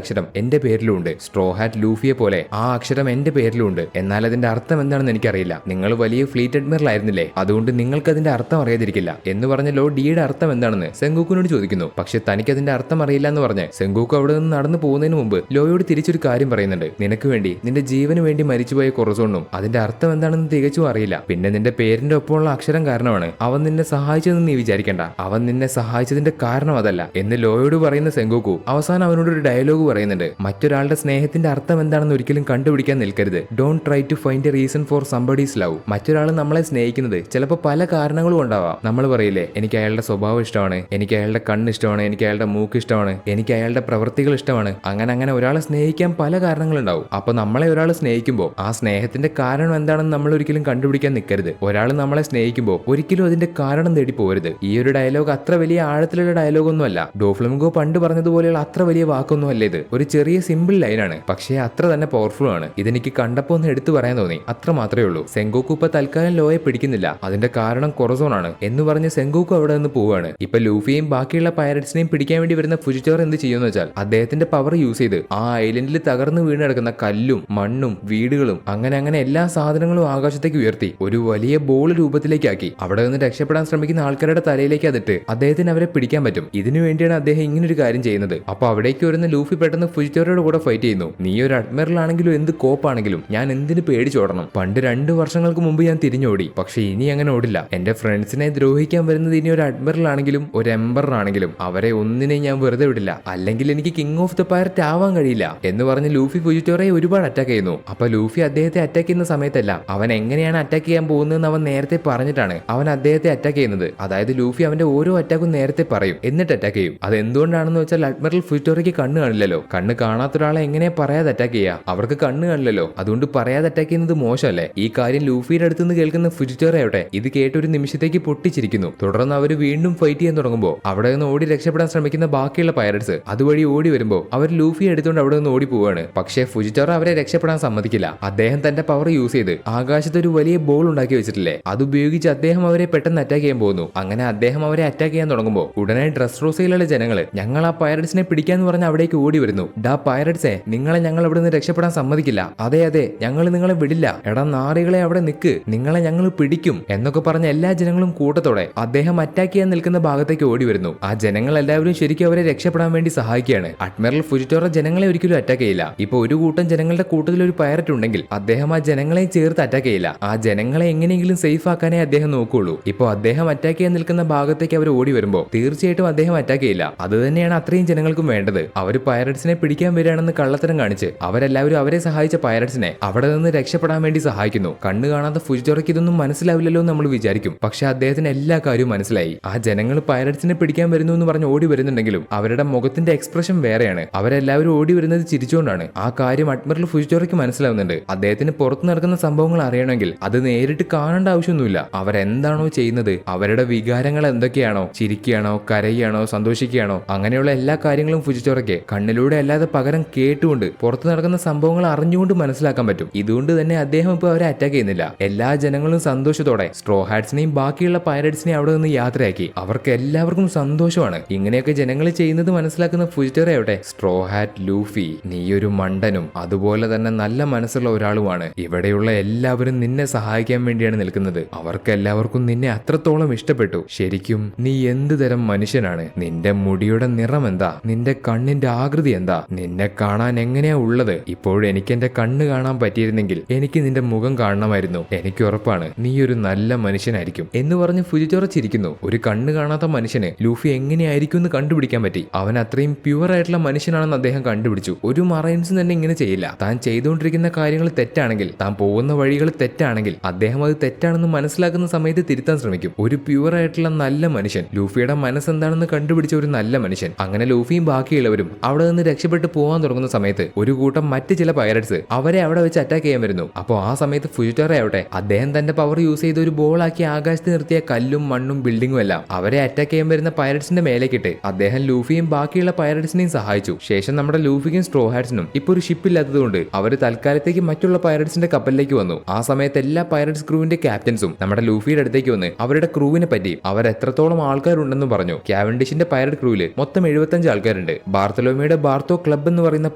അക്ഷരം എന്റെ പേരിലുണ്ട്. സ്ട്രോ ഹാറ്റ് ലൂഫിയെ പോലെ ആ അക്ഷരം എന്റെ പേരിലുണ്ട്. എന്നാൽ അതിന്റെ അർത്ഥം എന്താണെന്ന് എനിക്കറിയില്ല. നിങ്ങൾ വലിയ ഫ്ലീറ്റ് അഡ്മിറൽ ആയിരുന്നില്ലേ, അതുകൊണ്ട് നിങ്ങൾക്ക് അതിന്റെ അർത്ഥം അറിയാതിരിക്കില്ല എന്ന് പറഞ്ഞ ലോ ഡിയുടെ അർത്ഥം എന്താണെന്ന് സെങ്കോക്കുവിനോട് ചോദിക്കുന്നു. പക്ഷെ തനിക്ക് അതിന്റെ അർത്ഥം അറിയില്ല എന്ന് പറഞ്ഞ് സെങ്കോക്കു അവിടെ നിന്ന് നടന്നു പോകുന്നതിന് മുമ്പ് ലോയോട് തിരിച്ചൊരു കാര്യം പറയുന്നുണ്ട്. നിനക്ക് വേണ്ടി, നിന്റെ ജീവന് വേണ്ടി മരിച്ചുപോയ കൊറസോണും അതിന്റെ അർത്ഥം എന്താണെന്ന് തികച്ചും അറിയില്ല. പിന്നെ നിന്റെ പേരിന്റെ ഒപ്പമുള്ള അക്ഷരം കാരണമാണ് അവൻ നിന്നെ സഹായിച്ചതെന്ന് നീ വിചാരിക്കേണ്ട. അവൻ നിന്നെ സഹായിച്ചതിന്റെ കാരണം അതല്ല എന്ന് ലോയോട് പറയുന്ന സെങ്കോക്കു അവസാനം അവനോട് ഒരു ഡയലോഗ് പറയുന്നുണ്ട്. മറ്റൊരാളുടെ സ്നേഹത്തിന്റെ അർത്ഥം എന്താണെന്ന് ഒരിക്കലും കണ്ടുപിടിക്കാൻ നിൽക്കരുത്. Don't try to find a reason for somebody's love. മറ്റൊരാൾ നമ്മളെ സ്നേഹിക്കുന്നത് ചിലപ്പോൾ പല കാരണങ്ങളും ഉണ്ടാവാം. നമ്മൾ പറയില്ലേ, എനിക്ക് അയാളുടെ സ്വഭാവം ഇഷ്ടമാണ്, എനിക്ക് അയാളുടെ കണ്ണ് ഇഷ്ടമാണ്, എനിക്ക് അയാളുടെ മൂക്ക് ഇഷ്ടമാണ്, എനിക്ക് അയാളുടെ പ്രവൃത്തികൾ ഇഷ്ടമാണ്. അങ്ങനെ ഒരാളെ സ്നേഹിക്കാൻ പല കാരണങ്ങളുണ്ടാവും. അപ്പൊ നമ്മളെ ഒരാൾ സ്നേഹിക്കുമ്പോൾ ആ സ്നേഹത്തിന്റെ കാരണം എന്താണെന്ന് നമ്മൾ ഒരിക്കലും കണ്ടുപിടിക്കാൻ നിൽക്കരുത്. ഒരാൾ നമ്മളെ സ്നേഹിക്കുമ്പോൾ ഒരിക്കലും അതിന്റെ കാരണം തേടി പോകരുത്. ഈ ഒരു ഡയലോഗ് അത്ര വലിയ ആഴത്തിലുള്ള ഡയലോഗൊന്നും അല്ല. ഡോഫ്ലമിംഗോ പണ്ട് പറഞ്ഞതുപോലെയുള്ള അത്ര വലിയ വാക്കൊന്നും അല്ല ഇത്. ഒരു ചെറിയ സിമ്പിൾ ലൈനാണ്, പക്ഷേ അത്ര തന്നെ പവർഫുൾ ആണ്. ഇതെനിക്ക് കണ്ടപ്പോൾ ഒന്ന് എടുത്തു പറയാൻ തോന്നി, അത്ര മാത്രമേ ഉള്ളൂ. സെങ്കോക്കു ഇപ്പൊ തൽക്കാലം ലോയെ പിടിക്കുന്നില്ല, അതിന്റെ കാരണം കൊറസോൺ ആണ് എന്ന് പറഞ്ഞ് സെങ്കോക്കു അവിടെ നിന്ന് പോവാണ്. ഇപ്പൊ ലൂഫിയെയും ബാക്കിയുള്ള പൈററ്റ്സിനെയും പിടിക്കാൻ വേണ്ടി വരുന്ന ഫുജിറ്റോർ എന്ത് ചെയ്യുമെന്ന് വെച്ചാൽ അദ്ദേഹത്തിന്റെ പവർ യൂസ് ചെയ്ത് ആ ഐലൻഡിൽ തകർന്നു വീണ് കിടക്കുന്ന കല്ലും മണ്ണും വീടുകളും അങ്ങനെ എല്ലാ സാധനങ്ങളും ആകാശത്തേക്ക് ഉയർത്തി ഒരു വലിയ ബോൾ രൂപത്തിലേക്കാക്കി അവിടെ നിന്ന് രക്ഷപ്പെടാൻ ശ്രമിക്കുന്ന ആൾക്കാരുടെ തലയിലേക്ക് അതിട്ട് അദ്ദേഹത്തിന് അവരെ പിടിക്കാൻ പറ്റും. ഇതിനു വേണ്ടിയാണ് അദ്ദേഹം ഇങ്ങനൊരു കാര്യം ചെയ്യുന്നത്. അപ്പൊ അവിടേക്ക് വരുന്ന ലൂഫി പെട്ടെന്ന് ഫുജിറ്റോറയുടെ കൂടെ ഫൈറ്റ് ചെയ്യുന്നു. നീ ഒരു അഡ്മിറൽ ആണെങ്കിലും എന്ത് കോപ്പാണെങ്കിലും ഞാൻ എന്തിനു പേടിച്ചോടണം? പണ്ട് 2 വർഷങ്ങൾക്ക് മുമ്പ് ഞാൻ തിരിഞ്ഞോടി, പക്ഷെ ഇനി അങ്ങനെ ഓടില്ല. എന്റെ ഫ്രണ്ട്സിനെ ദ്രോഹിക്കാൻ വരുന്നത് ഇനി ഒരു അഡ്മിറൽ ആണെങ്കിലും ഒരു എംബറർ ആണെങ്കിലും അവരെ ഒന്നിനെ ഞാൻ വെറുതെ വിടില്ല. അല്ലെങ്കിൽ എനിക്ക് കിങ് ഓഫ് ദ പൈററ്റ് ആവാൻ കഴിയില്ല എന്ന് പറഞ്ഞ് ലൂഫി ഫുജിറ്റോറയെ ഒരുപാട് അറ്റാക്ക് ചെയ്യുന്നു. അപ്പൊ ലൂഫി അദ്ദേഹത്തെ അറ്റാക്ക് ചെയ്യുന്ന സമയത്തല്ല, അവൻ എങ്ങനെയാണ് അറ്റാക്ക് ചെയ്യാൻ പോകുന്നതെന്ന് അവൻ നേരത്തെ പറഞ്ഞിട്ടാണ് അവൻ അദ്ദേഹത്തെ അറ്റാക്ക് ചെയ്യുന്നത്. അതായത് ലൂഫി അവന്റെ ഓരോ അറ്റാക്കും നേരത്തെ പറയും, എന്നിട്ട് അറ്റാക്ക് ചെയ്യും. അത് എന്തുകൊണ്ടാണെന്ന് വെച്ചാൽ അഡ്മിറൽ ഫുജിറ്റോറയ്ക്ക് കണ്ണ് കാണില്ലല്ലോ. കണ്ണ് കാണാത്ത ഒരാളെ എങ്ങനെ പറയാതെ അറ്റാക്ക് ചെയ്യുക? അവർക്ക് കണ്ണ് കാണില്ലല്ലോ. അതുകൊണ്ട് പറയാതെ അറ്റാക്ക് ചെയ്യുന്നത് മോശമല്ലേ? ഈ കാര്യം ലൂഫിയുടെ അടുത്ത് നിന്ന് കേൾക്കുന്ന ഫുജിറ്റോറ ആവട്ടെ ഇത് കേട്ട് ഒരു നിമിഷത്തേക്ക് പൊട്ടിച്ചിരിക്കുന്നു. തുടർന്ന് അവർ വീണ്ടും ഫൈറ്റ് ചെയ്യാൻ തുടങ്ങുമ്പോൾ അവിടെ നിന്ന് ഓടി രക്ഷപ്പെടാൻ ശ്രമിക്കുന്ന ബാക്കിയുള്ള പൈററ്റ്സ് അതുവഴി ഓടി വരുമ്പോൾ അവർ ലൂഫി എടുത്തുകൊണ്ട് അവിടെ നിന്ന് ഓടി പോവാണ്. പക്ഷേ ഫുജിറ്റോറ അവരെ രക്ഷപ്പെടാൻ സമ്മതിക്കില്ല. അദ്ദേഹം തന്റെ പവർ യൂസ് ചെയ്ത് ആകാശത്ത് ഒരു വലിയ ബോൾ ഉണ്ടാക്കി വെച്ചിട്ടില്ലേ, അതുപയോഗിച്ച് അദ്ദേഹം അവരെ പെട്ടെന്ന് അറ്റാക്ക് ചെയ്യാൻ പോകുന്നു. അങ്ങനെ അദ്ദേഹം അവരെ അറ്റാക്ക് ചെയ്യാൻ തുടങ്ങുമ്പോൾ ഉടനെ ഡ്രസ് റോസയിലുള്ള ജനങ്ങള് ഞങ്ങൾ ആ പൈററ്റ്സിനെ പിടിക്കാന്ന് പറഞ്ഞ് അവിടേക്ക് ഓടി വരുന്നു. ഡാ പൈററ്റ്സേ, നിങ്ങളെ ഞങ്ങൾ അവിടെ നിന്ന് രക്ഷപ്പെടാൻ സമ്മതിക്കില്ല. അതെ അതെ, ഞങ്ങൾ നിങ്ങളെ വിടില്ല. എടാ നാറികളെ, അവിടെ നിൽക്ക്, നിങ്ങളെ ഞങ്ങൾ പിടിക്കും എന്നൊക്കെ പറഞ്ഞ എല്ലാ ജനങ്ങളും കൂട്ടത്തോടെ അദ്ദേഹം അറ്റാക്ക് ചെയ്യാൻ നിൽക്കുന്ന ഭാഗത്തേക്ക് ഓടി വരുന്നു. ആ ജനങ്ങൾ എല്ലാവരും ശരിക്കും അവരെ രക്ഷപ്പെടാൻ വേണ്ടി സഹായിക്കുകയാണ്. അഡ്മിറൽ ഫുജിറ്റോറ ജനങ്ങളെ ഒരിക്കലും അറ്റാക്ക് ചെയ്യില്ല. ഇപ്പൊ ഒരു കൂട്ടം ജനങ്ങളുടെ കൂട്ടത്തിൽ ഒരു പൈററ്റ് ഉണ്ടെങ്കിൽ അദ്ദേഹം ആ ജനങ്ങളെ ചേർത്ത് അറ്റാക്ക് ചെയ്യില്ല. ആ ജനങ്ങളെ എങ്ങനെയെങ്കിലും സേഫ് ആക്കാനേ അദ്ദേഹം നോക്കുള്ളൂ. ഇപ്പൊ അദ്ദേഹം അറ്റാക്ക് ചെയ്യാൻ നിൽക്കുന്ന ഭാഗത്തേക്ക് അവർ ഓടി വരുമ്പോൾ തീർച്ചയായിട്ടും അദ്ദേഹം അറ്റാക്ക് ചെയ്യില്ല. അത് തന്നെയാണ് അത്രയും ജനങ്ങൾക്കും വേണ്ടത്. അവർ പൈററ്റ്സിനെ പിടിക്കാൻ വരികയാണെന്ന് കള്ളത്തരം കാണിച്ച് അവരെല്ലാവരും അവരെ സഹായിച്ച പൈററ്റ്സിനെ അവിടെ നിന്ന് രക്ഷപ്പെടാൻ വേണ്ടി സഹായിക്കുന്നു. കണ്ണു കാണാത്ത ഫുജിറ്റോറയ്ക്ക് ഇതൊന്നും മനസ്സിലാവില്ലല്ലോ നമ്മൾ വിചാരിക്കും. പക്ഷെ അദ്ദേഹത്തിന് എല്ലാ കാര്യവും മനസ്സിലായി. ആ ജനങ്ങൾ പൈററ്റ്സിനെ പിടിക്കാൻ വരുന്നു എന്ന് പറഞ്ഞ് ഓടി വരുന്നുണ്ടെങ്കിലും അവരുടെ മുഖത്തിന്റെ എക്സ്പ്രഷൻ വേറെയാണ്. അവരെല്ലാവരും ഓടി വരുന്നത് ചിരിച്ചുകൊണ്ടാണ്. ആ കാര്യം അഡ്മിറൽ ഫുജിറ്റോറയ്ക്ക് മനസ്സിലാവുന്നുണ്ട്. അദ്ദേഹത്തിന് പുറത്തു നടക്കുന്ന സംഭവങ്ങൾ അറിയണമെങ്കിൽ അത് നേരിട്ട് കാണേണ്ട ആവശ്യമൊന്നുമില്ല. അവരെന്താണോ ചെയ്യുന്നത്, അവരുടെ വികാരങ്ങൾ എന്തൊക്കെയാണോ, ചിരിക്കുകയാണോ, കരയുകയാണോ, സന്തോഷിക്കുകയാണോ, അങ്ങനെയുള്ള എല്ലാ കാര്യങ്ങളും ഫുജിറ്റോറയ്ക്ക് കണ്ണിലൂടെ അല്ലാതെ പകരം കേട്ടുകൊണ്ട് പുറത്തു നടക്കുന്ന സംഭവങ്ങൾ അറിഞ്ഞുകൊണ്ട് മനസ്സിലാക്കാൻ പറ്റും. ഇതുകൊണ്ട് തന്നെ അദ്ദേഹം ഇപ്പോൾ അവരെ അറ്റാക്ക് ചെയ്യുന്നില്ല. എല്ലാ ജനങ്ങളും സന്തോഷത്തോടെ സ്ട്രോ ഹാറ്റ്സിനെയും ബാക്കിയുള്ള പൈററ്റ്സിനെയും അവിടെ നിന്ന് യാത്രയാക്കി. അവർക്ക് എല്ലാവർക്കും സന്തോഷമാണ്. ഇങ്ങനെയൊക്കെ ജനങ്ങൾ ചെയ്യുന്നത് മനസ്സിലാക്കുന്ന ഫുജിറ്റോറയാവട്ടെ, സ്ട്രോ ഹാറ്റ് ലൂഫി, നീയൊരു മണ്ടനും അതുപോലെ തന്നെ നല്ല മനസ്സുള്ള ഒരാളുമാണ്. ഇവിടെയുള്ള എല്ലാവരും നിന്നെ സഹായിക്കാൻ വേണ്ടിയാണ് നിൽക്കുന്നത്. അവർക്കെല്ലാവർക്കും നിന്നെ അത്രത്തോളം ഇഷ്ടപ്പെട്ടു. ശരിക്കും നീ എന്ത് തരം മനുഷ്യനാണ്? നിന്റെ മുടിയുടെ നിറം എന്താ? നിന്റെ കണ്ണിന്റെ ആകൃതി എന്താ? നിന്നെ കാണാൻ എങ്ങനെയാ ഉള്ളത്? ഇപ്പോഴെനിക്ക് എന്റെ കണ്ണ് കാണാൻ പറ്റിയിരുന്നെങ്കിൽ എനിക്ക് നിന്റെ മുഖം കാണണമായിരുന്നു. എനിക്ക് ഉറപ്പാണ് നീ ഒരു നല്ല മനുഷ്യനായിരിക്കും എന്ന് പറഞ്ഞ് ഫുജിറ്റോറ ചിരിക്കുന്നു. ഒരു കണ്ണ് കാണാത്ത മനുഷ്യന് ലൂഫി എങ്ങനെയായിരിക്കും എന്ന് കണ്ടുപിടിക്കാൻ പറ്റി. അവൻ അത്രയും പ്യുവർ ആയിട്ടുള്ള മനുഷ്യനാണെന്ന് അദ്ദേഹം കണ്ടുപിടിച്ചു. ഒരു മറൈൻസും തന്നെ ഇങ്ങനെ ചെയ്യില്ല. താൻ ചെയ്തുകൊണ്ടിരിക്കുന്ന കാര്യങ്ങൾ തെറ്റാണെങ്കിൽ, താൻ പോകുന്ന വഴികൾ തെറ്റാണെങ്കിൽ അദ്ദേഹം അത് തെറ്റാണെന്ന് മനസ്സിലാക്കുന്ന സമയത്ത് തിരുത്താൻ ശ്രമിക്കും. ഒരു പ്യുവർ ആയിട്ടുള്ള നല്ല മനുഷ്യൻ, ലൂഫിയുടെ മനസ്സെന്താണെന്ന് കണ്ടുപിടിച്ച ഒരു നല്ല മനുഷ്യൻ. അങ്ങനെ ലൂഫിയും ബാക്കിയുള്ളവരും അവിടെ നിന്ന് രക്ഷപ്പെട്ട് പോകാൻ തുടങ്ങുന്ന സമയത്ത് ഒരു കൂട്ടം മറ്റ് ചില പൈററ്റ്സ് അവരെ അവിടെ വെച്ച് അറ്റാക്ക് ചെയ്യാൻ വരുന്നു. അപ്പോൾ ആ സമയത്ത് ഫുജിറ്റോറ ആവട്ടെ അദ്ദേഹം തന്റെ പവർ യൂസ് ചെയ്ത് ഒരു ബോളാക്കി ആകാശത്ത് നിർത്തിയ കല്ലും മണ്ണും ബിൽഡിങ്ങും എല്ലാം അവരെ അറ്റാക്ക് ചെയ്യാൻ വരുന്ന പൈററ്റ്സിന്റെ മേലേക്കിട്ട് അദ്ദേഹം ലൂഫിയും ബാക്കിയുള്ള പൈററ്റ്സിനെയും സഹായിച്ചു. ശേഷം നമ്മുടെ ലൂഫിക്കും സ്ട്രോ ഹാറ്റ്സിനും ഇപ്പോൾ ഒരു ഷിപ്പ് ഇല്ലാത്തതുകൊണ്ട് അവർ തൽക്കാലത്തേക്ക് മറ്റുള്ള പൈററ്റ്സിന്റെ കപ്പലിലേക്ക് വന്നു. ആ സമയത്ത് എല്ലാ പൈററ്റ്സ് ക്രൂവിന്റെ ക്യാപ്റ്റൻസും നമ്മുടെ ലൂഫിയുടെ അടുത്തേക്ക് വന്ന് അവരുടെ ക്രൂവിനെ പറ്റി അവർ എത്രത്തോളം ആൾക്കാരുണ്ടെന്ന് പറഞ്ഞു. ക്യാവൻഡിഷിന്റെ പൈററ്റ് ക്രൂവില് മൊത്തം 75 ആൾക്കാരുണ്ട്. ബാർത്തലോമിയുടെ ബാർത്തോ ക്ലബ് എന്ന് പറയുന്ന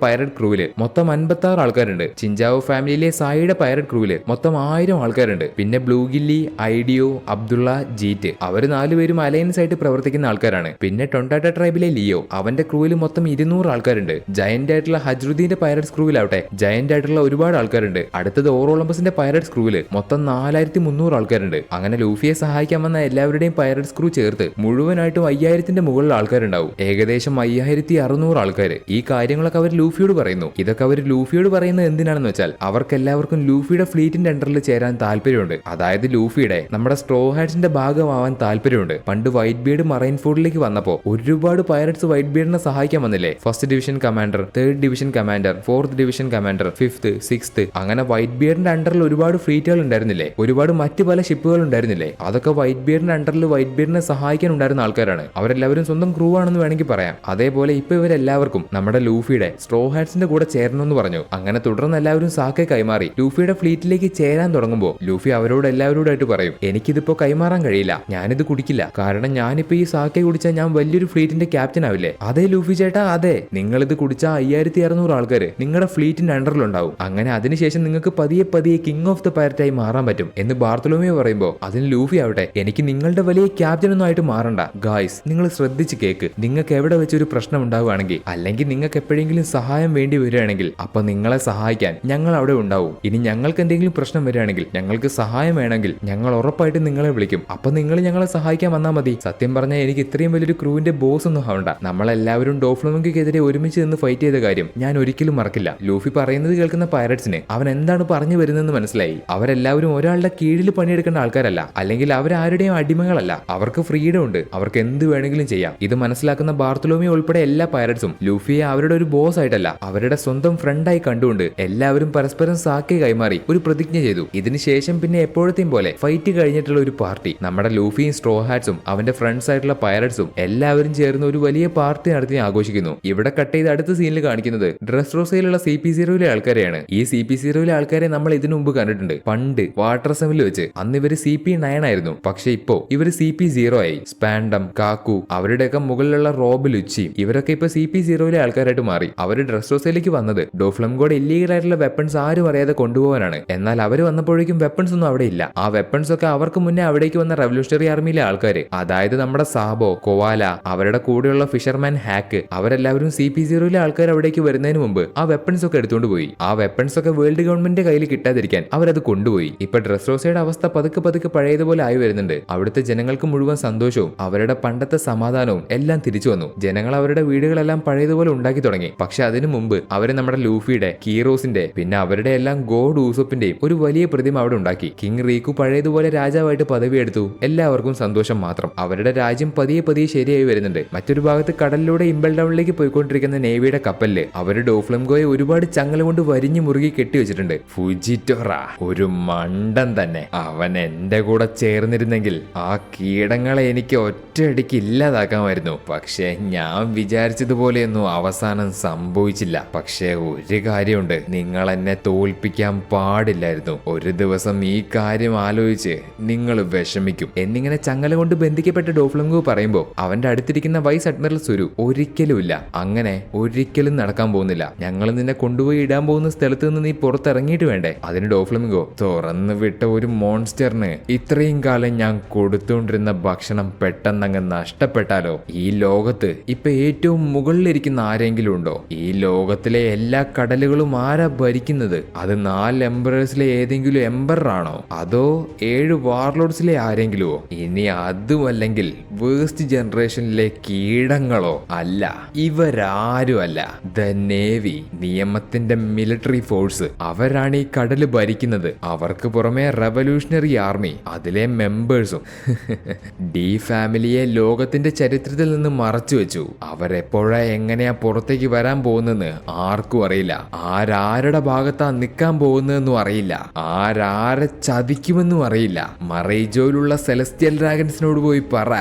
പൈററ്റ് ക്രൂവില് മൊത്തം 56 ആൾക്കാരുണ്ട്. ചിഞ്ചാവോ ഫാമിലിയിലെ സായിയുടെ പൈററ്റ് ക്രൂവില് മൊത്തം 1000 ആൾക്കാരുണ്ട്. പിന്നെ ബ്ലൂ ഗില്ലി, ഐഡിയോ, അബ്ദുള്ള, ജീറ്റ് അവര് 4 പേരും അലയൻസ് ആയിട്ട് പ്രവർത്തിക്കുന്ന ആൾക്കാരാണ്. പിന്നെ ടൊണ്ടാറ്റ ട്രൈബിലെ ലിയോ അവന്റെ ക്രൂവിൽ മൊത്തം 200 ആൾക്കാരുണ്ട്. ജയന്റ് ആയിട്ടുള്ള ഹജ്രുദ്ദീന്റെ പൈററ്റ്സ് ക്രൂവിലാവട്ടെ ജയന്റ് ആയിട്ടുള്ള ഒരുപാട് ആൾക്കാരുണ്ട്. അടുത്തത് ഓറോളംബസിന്റെ പൈററ്റ്സ് ക്രൂവില് മൊത്തം 4300 ആൾക്കാരുണ്ട്. അങ്ങനെ ലൂഫിയെ സഹായിക്കാൻ വന്ന എല്ലാവരുടെയും പൈററ്റ്സ് ക്രൂ ചേർത്ത് മുഴുവനായിട്ടും 5000ന്റെ മുകളിൽ ആൾക്കാരുണ്ടാവും. ഏകദേശം 5600 ആൾക്കാര്. ഈ കാര്യങ്ങളൊക്കെ അവർ ലൂഫിയോട് പറയുന്നു. ഇതൊക്കെ അവർ ലൂഫിയോട് പറയുന്നത് എന്തിനാണെന്ന് വെച്ചാൽ അവർക്കെല്ലാവർക്കും ലൂഫിയുടെ ഫ്ലീറ്റിന്റെ അണ്ടറിൽ ചേരാൻ താല്പര്യമുണ്ട്. അതായത് ലൂഫിയുടെ നമ്മുടെ സ്ട്രോ ഹാറ്റ്സിന്റെ ഭാഗമാവാൻ താല്പര്യമുണ്ട്. പണ്ട് വൈറ്റ് ബീഡ് മറൈൻ ഫോർഡിലേക്ക് വന്നപ്പോ ഒരുപാട് പൈററ്റ്സ് വൈറ്റ് ബീഡിനെ സഹായിക്കാൻ വന്നില്ലേ? First division commander, 3rd division commander, 4th division commander, 5th, 6th അങ്ങനെ വൈറ്റ് ബീഡിന്റെ അണ്ടറിൽ ഒരുപാട് ഫ്ലീറ്റുകൾ ഉണ്ടായിരുന്നില്ലേ? ഒരുപാട് മറ്റു പല ഷിപ്പുകൾ ഉണ്ടായിരുന്നില്ലേ? അതൊക്കെ വൈറ്റ് ബീഡിന്റെ അണ്ടറിൽ വൈറ്റ് ബീഡിനെ സഹായിക്കാൻ ഉണ്ടായിരുന്ന ആൾക്കാരാണ്. അവരെല്ലാവരും സ്വന്തം ക്രൂ ആണെന്ന് വേണമെങ്കിൽ പറയാം. അതേപോലെ ഇപ്പൊ ഇവരെല്ലാവർക്കും നമ്മുടെ ലൂഫിയുടെ സ്ട്രോ ഹാറ്റ്സിന്റെ കൂടെ ചേരണമെന്ന് പറഞ്ഞു. അങ്ങനെ തുടർന്ന് എല്ലാവരും സാക്കെ കൈമാറി ലൂഫിയുടെ ഫ്ലീറ്റിലേക്ക് ചേരാൻ തുടങ്ങുമ്പോൾ ലൂഫി അവരോട് എല്ലാവരോടായിട്ട് പറയും, എനിക്കിതിപ്പോ കൈമാറാൻ കഴിയില്ല, ഞാനിത് കുടിക്കില്ല. കാരണം ഞാനിപ്പോ ഈ സാക്കെ കുടിച്ചാൽ ഞാൻ വലിയൊരു ഫ്ലീറ്റിന്റെ ക്യാപ്റ്റൻ ആവില്ലേ? അതെ ലൂഫി ചേട്ടാ, അതെ, നിങ്ങളിത് കുടിച്ചാൽ 5600 ആൾക്കാര് നിങ്ങളുടെ ഫ്ലീറ്റിന്റെ അണ്ടറിലുണ്ടാവും. അങ്ങനെ അതിനുശേഷം നിങ്ങൾക്ക് പതിയെ പതിയെ കിങ് ഓഫ് ദ പൈററ്റായി മാറാൻ പറ്റും എന്ന് ബാർത്തലോമിയോ പറയുമ്പോൾ അതിന് ലൂഫി ആവട്ടെ, എനിക്ക് നിങ്ങളുടെ വലിയ ക്യാപ്റ്റൻ ഒന്നും ആയിട്ട് മാറണ്ട. ഗായ്സ്, നിങ്ങൾ ശ്രദ്ധിച്ച് കേക്ക്. നിങ്ങൾക്ക് എവിടെ വെച്ചൊരു പ്രശ്നം ഉണ്ടാവുകയാണെങ്കിൽ അല്ലെങ്കിൽ നിങ്ങൾക്ക് എപ്പോഴെങ്കിലും സഹായം വേണ്ടി വരികയാണെങ്കിൽ അപ്പൊ നിങ്ങളെ സഹായിക്കാൻ ഞങ്ങൾ അവിടെ ഉണ്ടാവും. ഇനി ഞങ്ങൾക്ക് എന്തെങ്കിലും പ്രശ്നം വരികയാണെങ്കിൽ, ഞങ്ങൾക്ക് സഹായം വേണമെങ്കിൽ ഞങ്ങൾ ഉറപ്പായിട്ട് നിങ്ങളെ വിളിക്കും. അപ്പൊ നിങ്ങൾ ഞങ്ങളെ സഹായിക്കാൻ വന്നാൽ മതി. സത്യം പറഞ്ഞാൽ എനിക്ക് ഇത്രയും വലിയൊരു ക്രൂവിന്റെ ബോസ് ഒന്നും ആവണ്ട. നമ്മളെല്ലാവരും ഡോഫ്ലോമിക്കെതിരെ ഒരുമിച്ച് നിന്ന് ഫൈറ്റ് ചെയ്ത കാര്യം ഞാൻ ഒരിക്കലും മറക്കില്ല. ലൂഫി പറയുന്നത് കേൾക്കുന്ന പൈററ്റ്സിന് അവൻ എന്താണ് പറഞ്ഞു വരുന്നതെന്ന് മനസ്സിലായി. അവരെല്ലാവരും ഒരാളുടെ കീഴിൽ പണിയെടുക്കേണ്ട ആൾക്കാരല്ല, അല്ലെങ്കിൽ അവരാരുടെയും അടിമകളല്ല. അവർക്ക് ഫ്രീഡം ഉണ്ട്, അവർക്ക് എന്ത് വേണമെങ്കിലും ചെയ്യാം. ഇത് മനസ്സിലാക്കുന്ന ബാർത്തലോമിയോ ഉൾപ്പെടെ എല്ലാ പൈററ്റ്സും ലൂഫിയെ അവരുടെ ഒരു ബോസ് ആയിട്ടല്ല, അവരുടെ സ്വന്തം ഫ്രണ്ടായി കണ്ടുകൊണ്ട് എല്ലാവരും പരസ്പരം സാക്കെ കൈമാറി ഒരു പ്രതിജ്ഞ ചെയ്തു. ഇതിനുശേഷം പിന്നെ എപ്പോഴത്തെയും പോലെ ഫൈറ്റ് കഴിഞ്ഞിട്ടുള്ള ഒരു പാർട്ടി. നമ്മുടെ ലൂഫിയും സ്ട്രോ ഹാറ്റ്സും അവന്റെ ഫ്രണ്ട്സ് ആയിട്ടുള്ള പൈററ്റ്സും എല്ലാവരും ചേർന്ന് ഒരു വലിയ പാർട്ടി നടത്തി ആഘോഷിക്കുന്നു. ഇവിടെ കട്ട് ചെയ്ത് അടുത്ത സീനിൽ കാണിക്കുന്നത് ഡ്രസ്റോസയിലുള്ള CP0 ആൾക്കാരെയാണ്. ഈ CP0 ആൾക്കാരെ നമ്മൾ ഇതിനു മുമ്പ് കണ്ടിട്ടുണ്ട്, പണ്ട് വാട്ടർ സെമിൽ വെച്ച്. അന്ന് ഇവര് CP9 ആയിരുന്നു, പക്ഷെ ഇപ്പോ ഇവര് CP0 ആയി. സ്പാൻഡം, കാക്കു, അവരുടെയൊക്കെ മുകളിലുള്ള റോബ്, ലുച്ചി, ഇവരൊക്കെ ഇപ്പൊ CP0 ആൾക്കാരായിട്ട് മാറി. അവര് ഡ്രസ്റോസയിലേക്ക് വന്നത് ഡോഫ്ലംഗോയുടെ ഇല്ലീഗൽ ആയിട്ടുള്ള വെപ്പൺസ് ആരും അറിയാതെ കൊണ്ടുപോകാനാണ്. എന്നാൽ അവര് വന്നപ്പോഴേക്കും വെപ്പൺസ് ഒന്നും അവിടെ ഇല്ല. ആ വെപ്പൺസ് ഒക്കെ അവർക്ക് മുന്നേ അവിടേക്ക് വന്ന റവല്യൂഷണറി ആർമിയിലെ ആൾക്കാര്, അതായത് നമ്മുടെ സാബോ, കൊവാല, അവരുടെ കൂടെയുള്ള ഫിഷർമാൻ ഹാക്ക്, അവരെല്ലാവരും CP0 ആൾക്കാർ അവിടേക്ക് വരുന്നതിന് മുമ്പ് ആ വെപ്പൺസ് ഒക്കെ എടുത്തുകൊണ്ട് പോയി. ആ വെപ്പൺസ് ഒക്കെ വേൾഡ് ഗവൺമെന്റിന്റെ കയ്യിൽ കിട്ടാതിരിക്കാൻ അവരത് കൊണ്ടുപോയി. ഇപ്പൊ ഡ്രസ്റോസയുടെ അവസ്ഥ പതുക്കെ പതുക്കെ പഴയതുപോലെ ആയി വരുന്നുണ്ട്. അവിടുത്തെ ജനങ്ങൾക്ക് മുഴുവൻ സന്തോഷവും അവരുടെ പണ്ടത്തെ സമാധാനവും എല്ലാം തിരിച്ചു വന്നു. ജനങ്ങൾ അവരുടെ വീടുകളെല്ലാം പഴയതുപോലെ ഉണ്ടാക്കി തുടങ്ങി. പക്ഷെ അതിനു മുമ്പ് അവര് നമ്മുടെ ലൂഫിയുടെ, കീറോസിന്റെ, പിന്നെ അവരുടെ എല്ലാം ഗോഡ് ഊസോപ്പിന്റെയും ഒരു വലിയ പ്രതിമ അവിടെ ഉണ്ടാക്കി. കിങ് റീക്കു പഴയതുപോലെ രാജാവായിട്ട് പദവിയെടുത്തു. എല്ലാവർക്കും സന്തോഷം മാത്രം. അവരുടെ രാജ്യം പതിയെ പതിയെ ശരിയായി വരുന്നുണ്ട്. മറ്റൊരു ഭാഗത്ത് കടലിലൂടെ ഇമ്പൽ ഡൗണിലേക്ക് പോയിക്കൊണ്ടിരിക്കുന്ന നേവിയുടെ കപ്പലില് അവര് ഡോഫ്ലംഗോയെ ഒരുപാട് ചങ്ങല കൊണ്ട് വരിഞ്ഞു മുറുകി കെട്ടിവെച്ചിട്ടുണ്ട്. ഫുജിറ്റോറ ഒരു മണ്ടൻ തന്നെ. അവൻ എന്റെ കൂടെ ചേർന്നിരുന്നെങ്കിൽ ആ കീടങ്ങളെ എനിക്ക് ഒറ്റയടിക്ക് ഇല്ലാതാക്കാമായിരുന്നു. പക്ഷെ ഞാൻ വിചാരിച്ചതുപോലെയൊന്നും അവസാനം സംഭവിച്ചില്ല. പക്ഷെ ഒരു കാര്യമുണ്ട്, നിങ്ങൾ എന്നെ തോൽപ്പിക്കാൻ പാടില്ലായിരുന്നു. ഒരു ദിവസം ഈ കാര്യം ആലോചിച്ച് നിങ്ങൾ വിഷമിക്കും എന്നിങ്ങനെ ചങ്ങല കൊണ്ട് ബന്ധിക്കപ്പെട്ട ഡോഫ്ലംഗോ പറയുമ്പോ അവന്റെ അടുത്തിരിക്കുന്ന വൈസ് അഡ്മിറൽ സുരു ഒരിക്കലുമില്ല, അങ്ങനെ ഒരിക്കലും നടക്കാൻ പോകുന്നില്ല. ഞങ്ങൾ നിന്നെ കൊണ്ടുപോയി ഇടാൻ പോകുന്ന സ്ഥലത്ത് നിന്ന് നീ പുറത്തിറങ്ങിയിട്ട് വേണ്ടേ. അതിന് ഡോഫ്ലംഗോ, തുറന്നു വിട്ട ഒരു മോൺസ്റ്ററിന് ഇത്രയും കാലം ഞാൻ കൊടുത്തുകൊണ്ടിരുന്ന ഭക്ഷണം പെട്ടെന്നങ്ങ് നഷ്ടപ്പെട്ടാലോ? ഈ ലോകത്ത് ഇപ്പൊ ഏറ്റവും മുകളിലിരിക്കുന്ന ആരെങ്കിലും ഉണ്ടോ? ഈ ലോകത്തിലെ എല്ലാ കടലുകളും ആരാ ഭരിക്കുന്നത്? അത് 4 എംബറേഴ്സിലെ ഏതെങ്കിലും എംബറർ ആണോ, അതോ 7 വാർലോഡ്സിലെ ആരെങ്കിലുമോ? ഇനി അതുമല്ലെങ്കിൽ വേസ്റ്റ് ജനറേഷനിലെ കീടങ്ങളോ? അല്ല, ഇവരാരും അല്ല. ദ നേവി, നിയമത്തിന്റെ മിലിറ്ററി ഫോഴ്സ്, അവരാണ് ഈ കടല് ഭരിക്കുന്നത്. അവർക്ക് പുറമെ റവല്യൂഷണറി ആർമി, അതിലെ മെമ്പേഴ്സും. ഡി ഫാമിലിയെ ലോകത്തിന്റെ ചരിത്രത്തിൽ നിന്ന് മറച്ചു വെച്ചു. അവരെപ്പോഴാ എങ്ങനെയാ പുറത്തേക്ക് വരാൻ പോകുന്നെന്ന് ആർക്കും അറിയില്ല. ആരാരുടെ ഭാഗത്താ നിൽക്കാൻ പോകുന്നതെന്നും അറിയില്ല. ആരാരെ ചതിക്കുമെന്നും അറിയില്ല. മറൈജോയിലുള്ള സെലസ്റ്റിയൽ ഡ്രാഗൻസിനോട് പോയി പറ,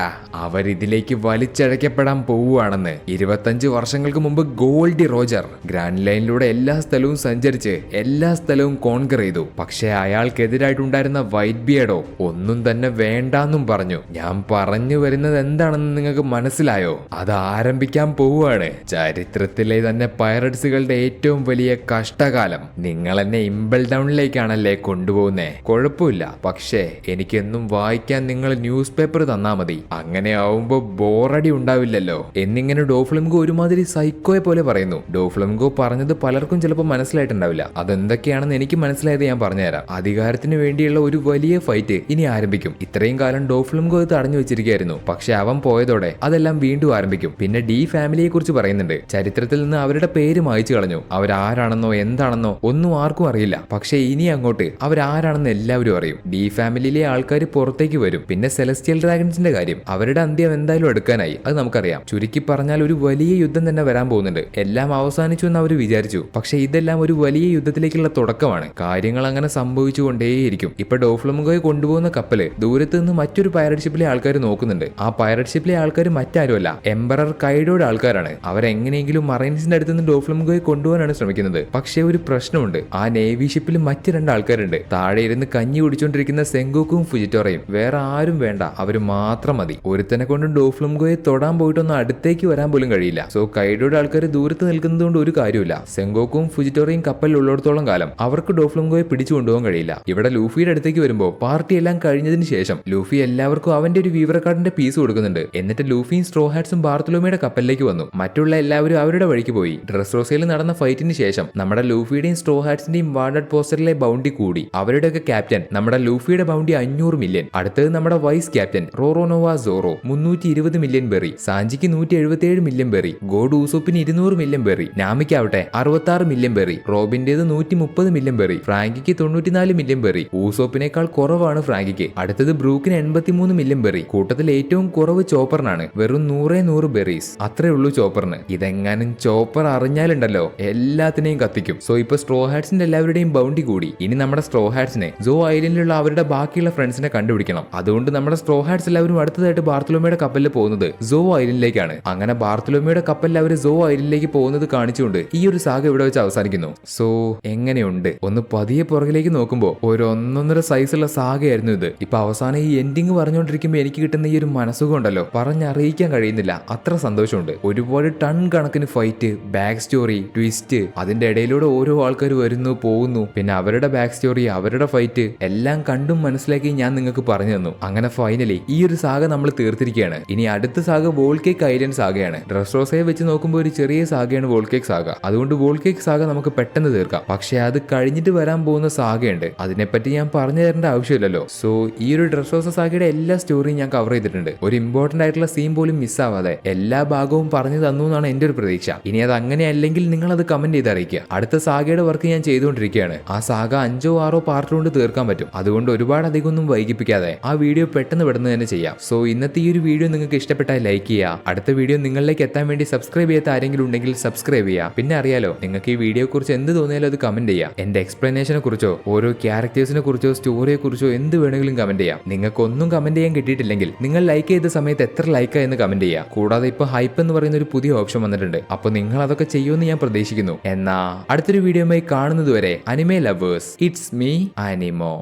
അവരിതിലേക്ക് വലിച്ചഴക്കപ്പെടാൻ പോവുകയാണെന്ന്. 25 വർഷങ്ങൾക്ക് മുമ്പ് ഗോൾഡി റോജർ ഗ്രാൻഡ് ലൈനിലൂടെ എല്ലാ സ്ഥലവും സഞ്ചരിച്ച് എല്ലാ സ്ഥലവും കോൺകർ ചെയ്തു. പക്ഷെ അയാൾക്കെതിരായിട്ടുണ്ടായിരുന്ന വൈറ്റ് ബിയർഡോ ഒന്നും തന്നെ വേണ്ടാന്നും പറഞ്ഞു. ഞാൻ പറഞ്ഞു വരുന്നത് എന്താണെന്ന് നിങ്ങൾക്ക് മനസ്സിലായോ? അത് ആരംഭിക്കാൻ പോവുകയാണ്. ചരിത്രത്തിലെ തന്നെ പൈററ്റ്സുകളുടെ ഏറ്റവും വലിയ കഷ്ടകാലം. നിങ്ങൾ എന്നെ ഇമ്പൽ ഡൗണിലേക്കാണല്ലേ കൊണ്ടുപോകുന്നേ? കുഴപ്പമില്ല, പക്ഷേ എനിക്കെന്നും വായിക്കാൻ നിങ്ങൾ ന്യൂസ് പേപ്പർ തന്നാ മതി. അങ്ങനെ ആവുമ്പോ ബോറടി ഉണ്ടാവില്ലല്ലോ എന്നിങ്ങനെ ഡോഫ്ലംഗോ ഒരുമാതിരി സൈക്കോയെ പോലെ പറയുന്നു. ഡോഫ്ലംഗോ പറഞ്ഞത് പലർക്കും ചിലപ്പോൾ മനസ്സിലായിട്ടുണ്ടാവില്ല. അതെന്തൊക്കെയാണെന്ന് എനിക്ക് മനസ്സിലായത് ഞാൻ പറഞ്ഞുതരാം. അധികാരത്തിന് വേണ്ടിയുള്ള ഒരു വലിയ ഫൈറ്റ് ഇനി ആരംഭിക്കും. ഇത്രയും കാലം ഡോഫ്ലംഗോ ഇത് തടഞ്ഞു വെച്ചിരിക്കുകയായിരുന്നു. പക്ഷെ അവൻ പോയതോടെ അതെല്ലാം വീണ്ടും ആരംഭിക്കും. പിന്നെ ഡി ഫാമിലിയെ കുറിച്ച് പറയുന്നുണ്ട്. ചരിത്രത്തിൽ നിന്ന് അവരുടെ പേര് മായ്ച്ചു കളഞ്ഞു. അവരാരാണെന്നോ എന്താണെന്നോ ഒന്നും ആർക്കും അറിയില്ല. പക്ഷെ ഇനി അങ്ങോട്ട് അവരാരാണെന്ന് എല്ലാവരും അറിയും. ഡി ഫാമിലിയിലെ ആൾക്കാർ പുറത്തേക്ക് വരും. പിന്നെ സെലസ്റ്റിയൽ ഡ്രാഗൻസിന്റെ കാര്യം, അവരുടെ അന്ത്യം എന്തായാലും എടുക്കാനായി, അത് നമുക്കറിയാം. ചുരുക്കി പറഞ്ഞാൽ ഒരു വലിയ യുദ്ധം തന്നെ വരാൻ പോകുന്നുണ്ട്. എല്ലാം അവസാനിച്ചു എന്ന് അവർ വിചാരിച്ചു. പക്ഷെ ഇതെല്ലാം ഒരു വലിയ യുദ്ധത്തിലേക്കുള്ള തുടക്കമാണ്. കാര്യങ്ങൾ അങ്ങനെ സംഭവിച്ചുകൊണ്ടേയിരിക്കും. ഇപ്പൊ ഡോഫ്ലംഗോയെ കൊണ്ടുപോകുന്ന കപ്പല് ദൂരത്ത് നിന്ന് മറ്റൊരു പൈററ്റ് ഷിപ്പിലെ ആൾക്കാർ നോക്കുന്നുണ്ട്. ആ പൈററ്റ് ഷിപ്പിലെ ആൾക്കാർ മറ്റാരുമല്ല, എംബറർ കൈഡോയുടെ ആൾക്കാരാണ്. അവരെങ്ങനെയെങ്കിലും മറൈൻസിന്റെ അടുത്ത് നിന്ന് ഡോഫ്ലംഗോയെ കൊണ്ടുപോകാനാണ് ശ്രമിക്കുന്നത്. പക്ഷേ ഒരു പ്രശ്നമുണ്ട്. ആ നേവി ഷിപ്പിൽ മറ്റ് 2 ആൾക്കാരുണ്ട്. താഴെ ഇരുന്ന് കഞ്ഞി കുടിച്ചോണ്ടിരിക്കുന്ന സെങ്കോക്കും ഫുജിറ്റോറയും. വേറെ ആരും വേണ്ട, അവര് മാത്രം മതി. ഒരുത്തനെ കൊണ്ട് ഡോഫ്ലംഗോയെ തൊടാൻ പോയിട്ടൊന്നും അടുത്തേക്ക് വരാൻ പോലും കഴിയില്ല. സോ കൈഡോയുടെ ആൾക്കാർ ദൂരത്ത് നിൽക്കുന്നത് കൊണ്ട് ഒരു കാര്യമില്ല. സെങ്കോക്കും ഫുജിറ്റോറയും കപ്പലിൽ ഉള്ളിടത്തോളം കാലം അവർക്ക് ഡോഫ്ലംഗോയെ പിടിച്ചു കൊണ്ടുപോകാൻ കഴിയില്ല. ഇവിടെ ലൂഫിയുടെ അടുത്തേക്ക് വരുമ്പോൾ പാർട്ടി എല്ലാം കഴിഞ്ഞതിന് ശേഷം ലൂഫി എല്ലാവർക്കും അവന്റെ ഒരു വീവർ കാർഡിന്റെ പീസ് കൊടുക്കുന്നുണ്ട്. എന്നിട്ട് ലൂഫിയും സ്ട്രോ ഹാറ്റ്സും ബാർത്തലോമയുടെ കപ്പലിലേക്ക് വന്നു. മറ്റുള്ള എല്ലാവരും അവരുടെ വഴിക്ക് പോയി. ഡ്രസ്റോസയിൽ നടന്ന ഫൈറ്റിന് ശേഷം നമ്മുടെ ലൂഫിയുടെയും സ്ട്രോ ഹാറ്റ്സിന്റെയും വാർഡഡ് പോസ്റ്ററിലെ ബൗണ്ടി കൂടി. അവരുടെയൊക്കെ ക്യാപ്റ്റൻ നമ്മുടെ ലൂഫിയുടെ ബൗണ്ടി 500 മില്യൺ. അടുത്തത് നമ്മുടെ vice captain Roronoa Zoro 320 million berry. സാഞ്ചിക്ക് 177 മില്യൺ ബെറി. ഗോഡ് ഊസോപ്പിന് 200 മില്യൺ മില്യൺ ബെറി, നാമിക്കാവട്ടെ 66 മില്യൺ ബെറി, റോബിന്റേത് 130 മില്യൺ ബെറി, ഫ്രാങ്കിക്ക് 94 മില്യൺ ബെറി. ഊസോപ്പിനേക്കാൾ കുറവാണ് ഫ്രാങ്കിക്ക്. അടുത്തത് ബ്രൂക്കിന് 83 മില്യൺ ബെറി. കൂട്ടത്തിൽ ഏറ്റവും കുറവ് ചോപ്പറിനാണ്, വെറും 100 ബെറീസ്. അത്രേ ഉള്ളൂ ചോപ്പറിന്. ഇതെങ്ങാനും ചോപ്പർ അറിഞ്ഞാലുണ്ടല്ലോ എല്ലാത്തിനെയും കത്തിക്കും. സോ ഇപ്പൊ സ്ട്രോ ഹാറ്റ്സിന്റെ എല്ലാവരുടെയും ബൗണ്ടി കൂടി. ഇനി നമ്മുടെ സ്ട്രോ ഹാറ്റ്സിനെ സോ ഐലൻഡിലുള്ള അവരുടെ ബാക്കിയുള്ള ഫ്രണ്ട്സിനെ കണ്ടുപിടിക്കണം. അതുകൊണ്ട് നമ്മുടെ സ്ട്രോ ഹാറ്റ്സ് എല്ലാവരും അടുത്തതായിട്ട് ബാർത്തലോമയുടെ കപ്പലിൽ പോകുന്നത് സോ ഐലൻഡിലേക്കാണ്. അങ്ങനെ ബാർത്തലോമയുടെ കപ്പലിൽ അവർ സോ ഐലൻഡിലേക്ക് പോകുന്നത് കാണിച്ചുകൊണ്ട് ഈ ഒരു സാഗ ഇവിടെ വെച്ച് അവസാനിക്കുന്നു. സോ എങ്ങനെയുണ്ട്? ഒന്ന് പതിയെ പുറകിലേക്ക് നോക്കുമ്പോൾ ഒരു ഒന്നൊന്നര സൈസുള്ള സാഗയായിരുന്നു ഇത്. ഇപ്പൊ അവസാനം ഈ എൻഡിങ് പറഞ്ഞുകൊണ്ടിരിക്കുമ്പോൾ എനിക്ക് കിട്ടുന്ന ഈ ഒരു മനസ്സുഖം ഉണ്ടല്ലോ പറഞ്ഞറിയിക്കാൻ കഴിയുന്നില്ല. അത്ര സന്തോഷമുണ്ട്. ഒരുപാട് ടൺ കണക്കിന് ഫൈറ്റ്, ബാക്ക് സ്റ്റോറി, ട്വിസ്റ്റ്, അതിന്റെ ഇടയിലൂടെ ഓരോ ആൾക്കാർ വരുന്നു പോകുന്നു, പിന്നെ അവരുടെ ബാക്ക് സ്റ്റോറി, അവരുടെ ഫൈറ്റ് എല്ലാം കണ്ടും മനസ്സിലാക്കി ഞാൻ നിങ്ങൾക്ക് പറഞ്ഞു തന്നു. അങ്ങനെ ഫൈനലി ഈ ഒരു സാഗ നമ്മൾ തീർത്തിരിക്കുകയാണ്. ഇനി അടുത്ത സാഗ വോൾക്കേക്ക് ഐലൻഡ് സാഗയാണ്. ഡ്രസ്റോസയെ വെച്ച് നോക്കുമ്പോൾ ഒരു ചെറിയ സാഗയാണ് വോൾക്കേക്ക് സാഗ. അതുകൊണ്ട് വോൾക്കേക്ക് സാഗ നമുക്ക് പെട്ടെന്ന് തീർക്കാം. പക്ഷെ അത് കഴിഞ്ഞിട്ട് വരാൻ പോകുന്ന സാഗയുണ്ട്. അതിനെപ്പറ്റി ഞാൻ പറഞ്ഞു തരേണ്ട ആവശ്യമില്ലല്ലോ. സോ ഈ ഒരു ഡ്രസ്റോസ സാഗയുടെ എല്ലാ സ്റ്റോറിയും ഞാൻ കവർ ചെയ്തിട്ടുണ്ട്. ഒരു ഇമ്പോർട്ടന്റ് ആയിട്ടുള്ള സീൻ പോലും മിസ്സാവാതെ എല്ലാ ഭാഗവും പറഞ്ഞു തന്നു എന്നാണ് എന്റെ ഒരു പ്രതീക്ഷ. ഇനി അത് അങ്ങനെയല്ലെങ്കിൽ നിങ്ങൾ അത് കമന്റ് ചെയ്ത് അറിയിക്കുക. അടുത്ത സാഗയുടെ വർക്ക് ഞാൻ ചെയ്തുകൊണ്ടിരിക്കുകയാണ്. ആ സാഗ 5 or 6 പാർട്ട് കൊണ്ട് തീർക്കാൻ പറ്റും. അതുകൊണ്ട് ഒരുപാട് അധികം ഒന്നും വൈകിപ്പിക്കാതെ ആ വീഡിയോ പെട്ടെന്ന് തന്നെ ചെയ്യാം. സോ ഇന്നത്തെ ഈ ഒരു വീഡിയോ നിങ്ങൾക്ക് ഇഷ്ടപ്പെട്ടാൽ ലൈക്ക് ചെയ്യുക. അടുത്ത വീഡിയോ നിങ്ങളിലേക്ക് എത്താൻ വേണ്ടി സബ്സ്ക്രൈബ് ചെയ്യാത്ത ആരെങ്കിലും ഉണ്ടെങ്കിൽ സബ്സ്ക്രൈബ് ചെയ്യുക. പിന്നെ അറിയാലോ നിങ്ങൾക്ക് ഈ വീഡിയോ കുറിച്ച് എന്ത് തോന്നിയാലും അത് കമന്റ് ചെയ്യാം. എന്റെ എക്സ്പ്ലനേഷനെ കുറിച്ചോ ഓരോ ക്യാരക്ടേഴ്സിനെ കുറിച്ചോ സ്റ്റോറിയെ കുറിച്ചോ എന്ത് വേണമെങ്കിലും കമന്റ് ചെയ്യാം. നിങ്ങൾക്ക് ഒന്നും കമന്റ് ചെയ്യാൻ കിട്ടിയിട്ടില്ലെങ്കിൽ നിങ്ങൾ ലൈക്ക് ചെയ്ത സമയത്ത് എത്ര ലൈക്കായി എന്ന് കമന്റ് ചെയ്യുക. കൂടാതെ ഇപ്പൊ ഹൈപ്പ് എന്ന് പറയുന്ന ഒരു പുതിയ ഓപ്ഷൻ വന്നിട്ടുണ്ട്. അപ്പൊ നിങ്ങൾ അതൊക്കെ ചെയ്യുമെന്ന് ഞാൻ പ്രതീക്ഷിക്കുന്നു. എന്നാ അടുത്തൊരു വീഡിയോയുമായി കാണുന്നതുവരെ അനിമേ ലവേഴ്സ്, ഇറ്റ്സ് മീ അനിമോ.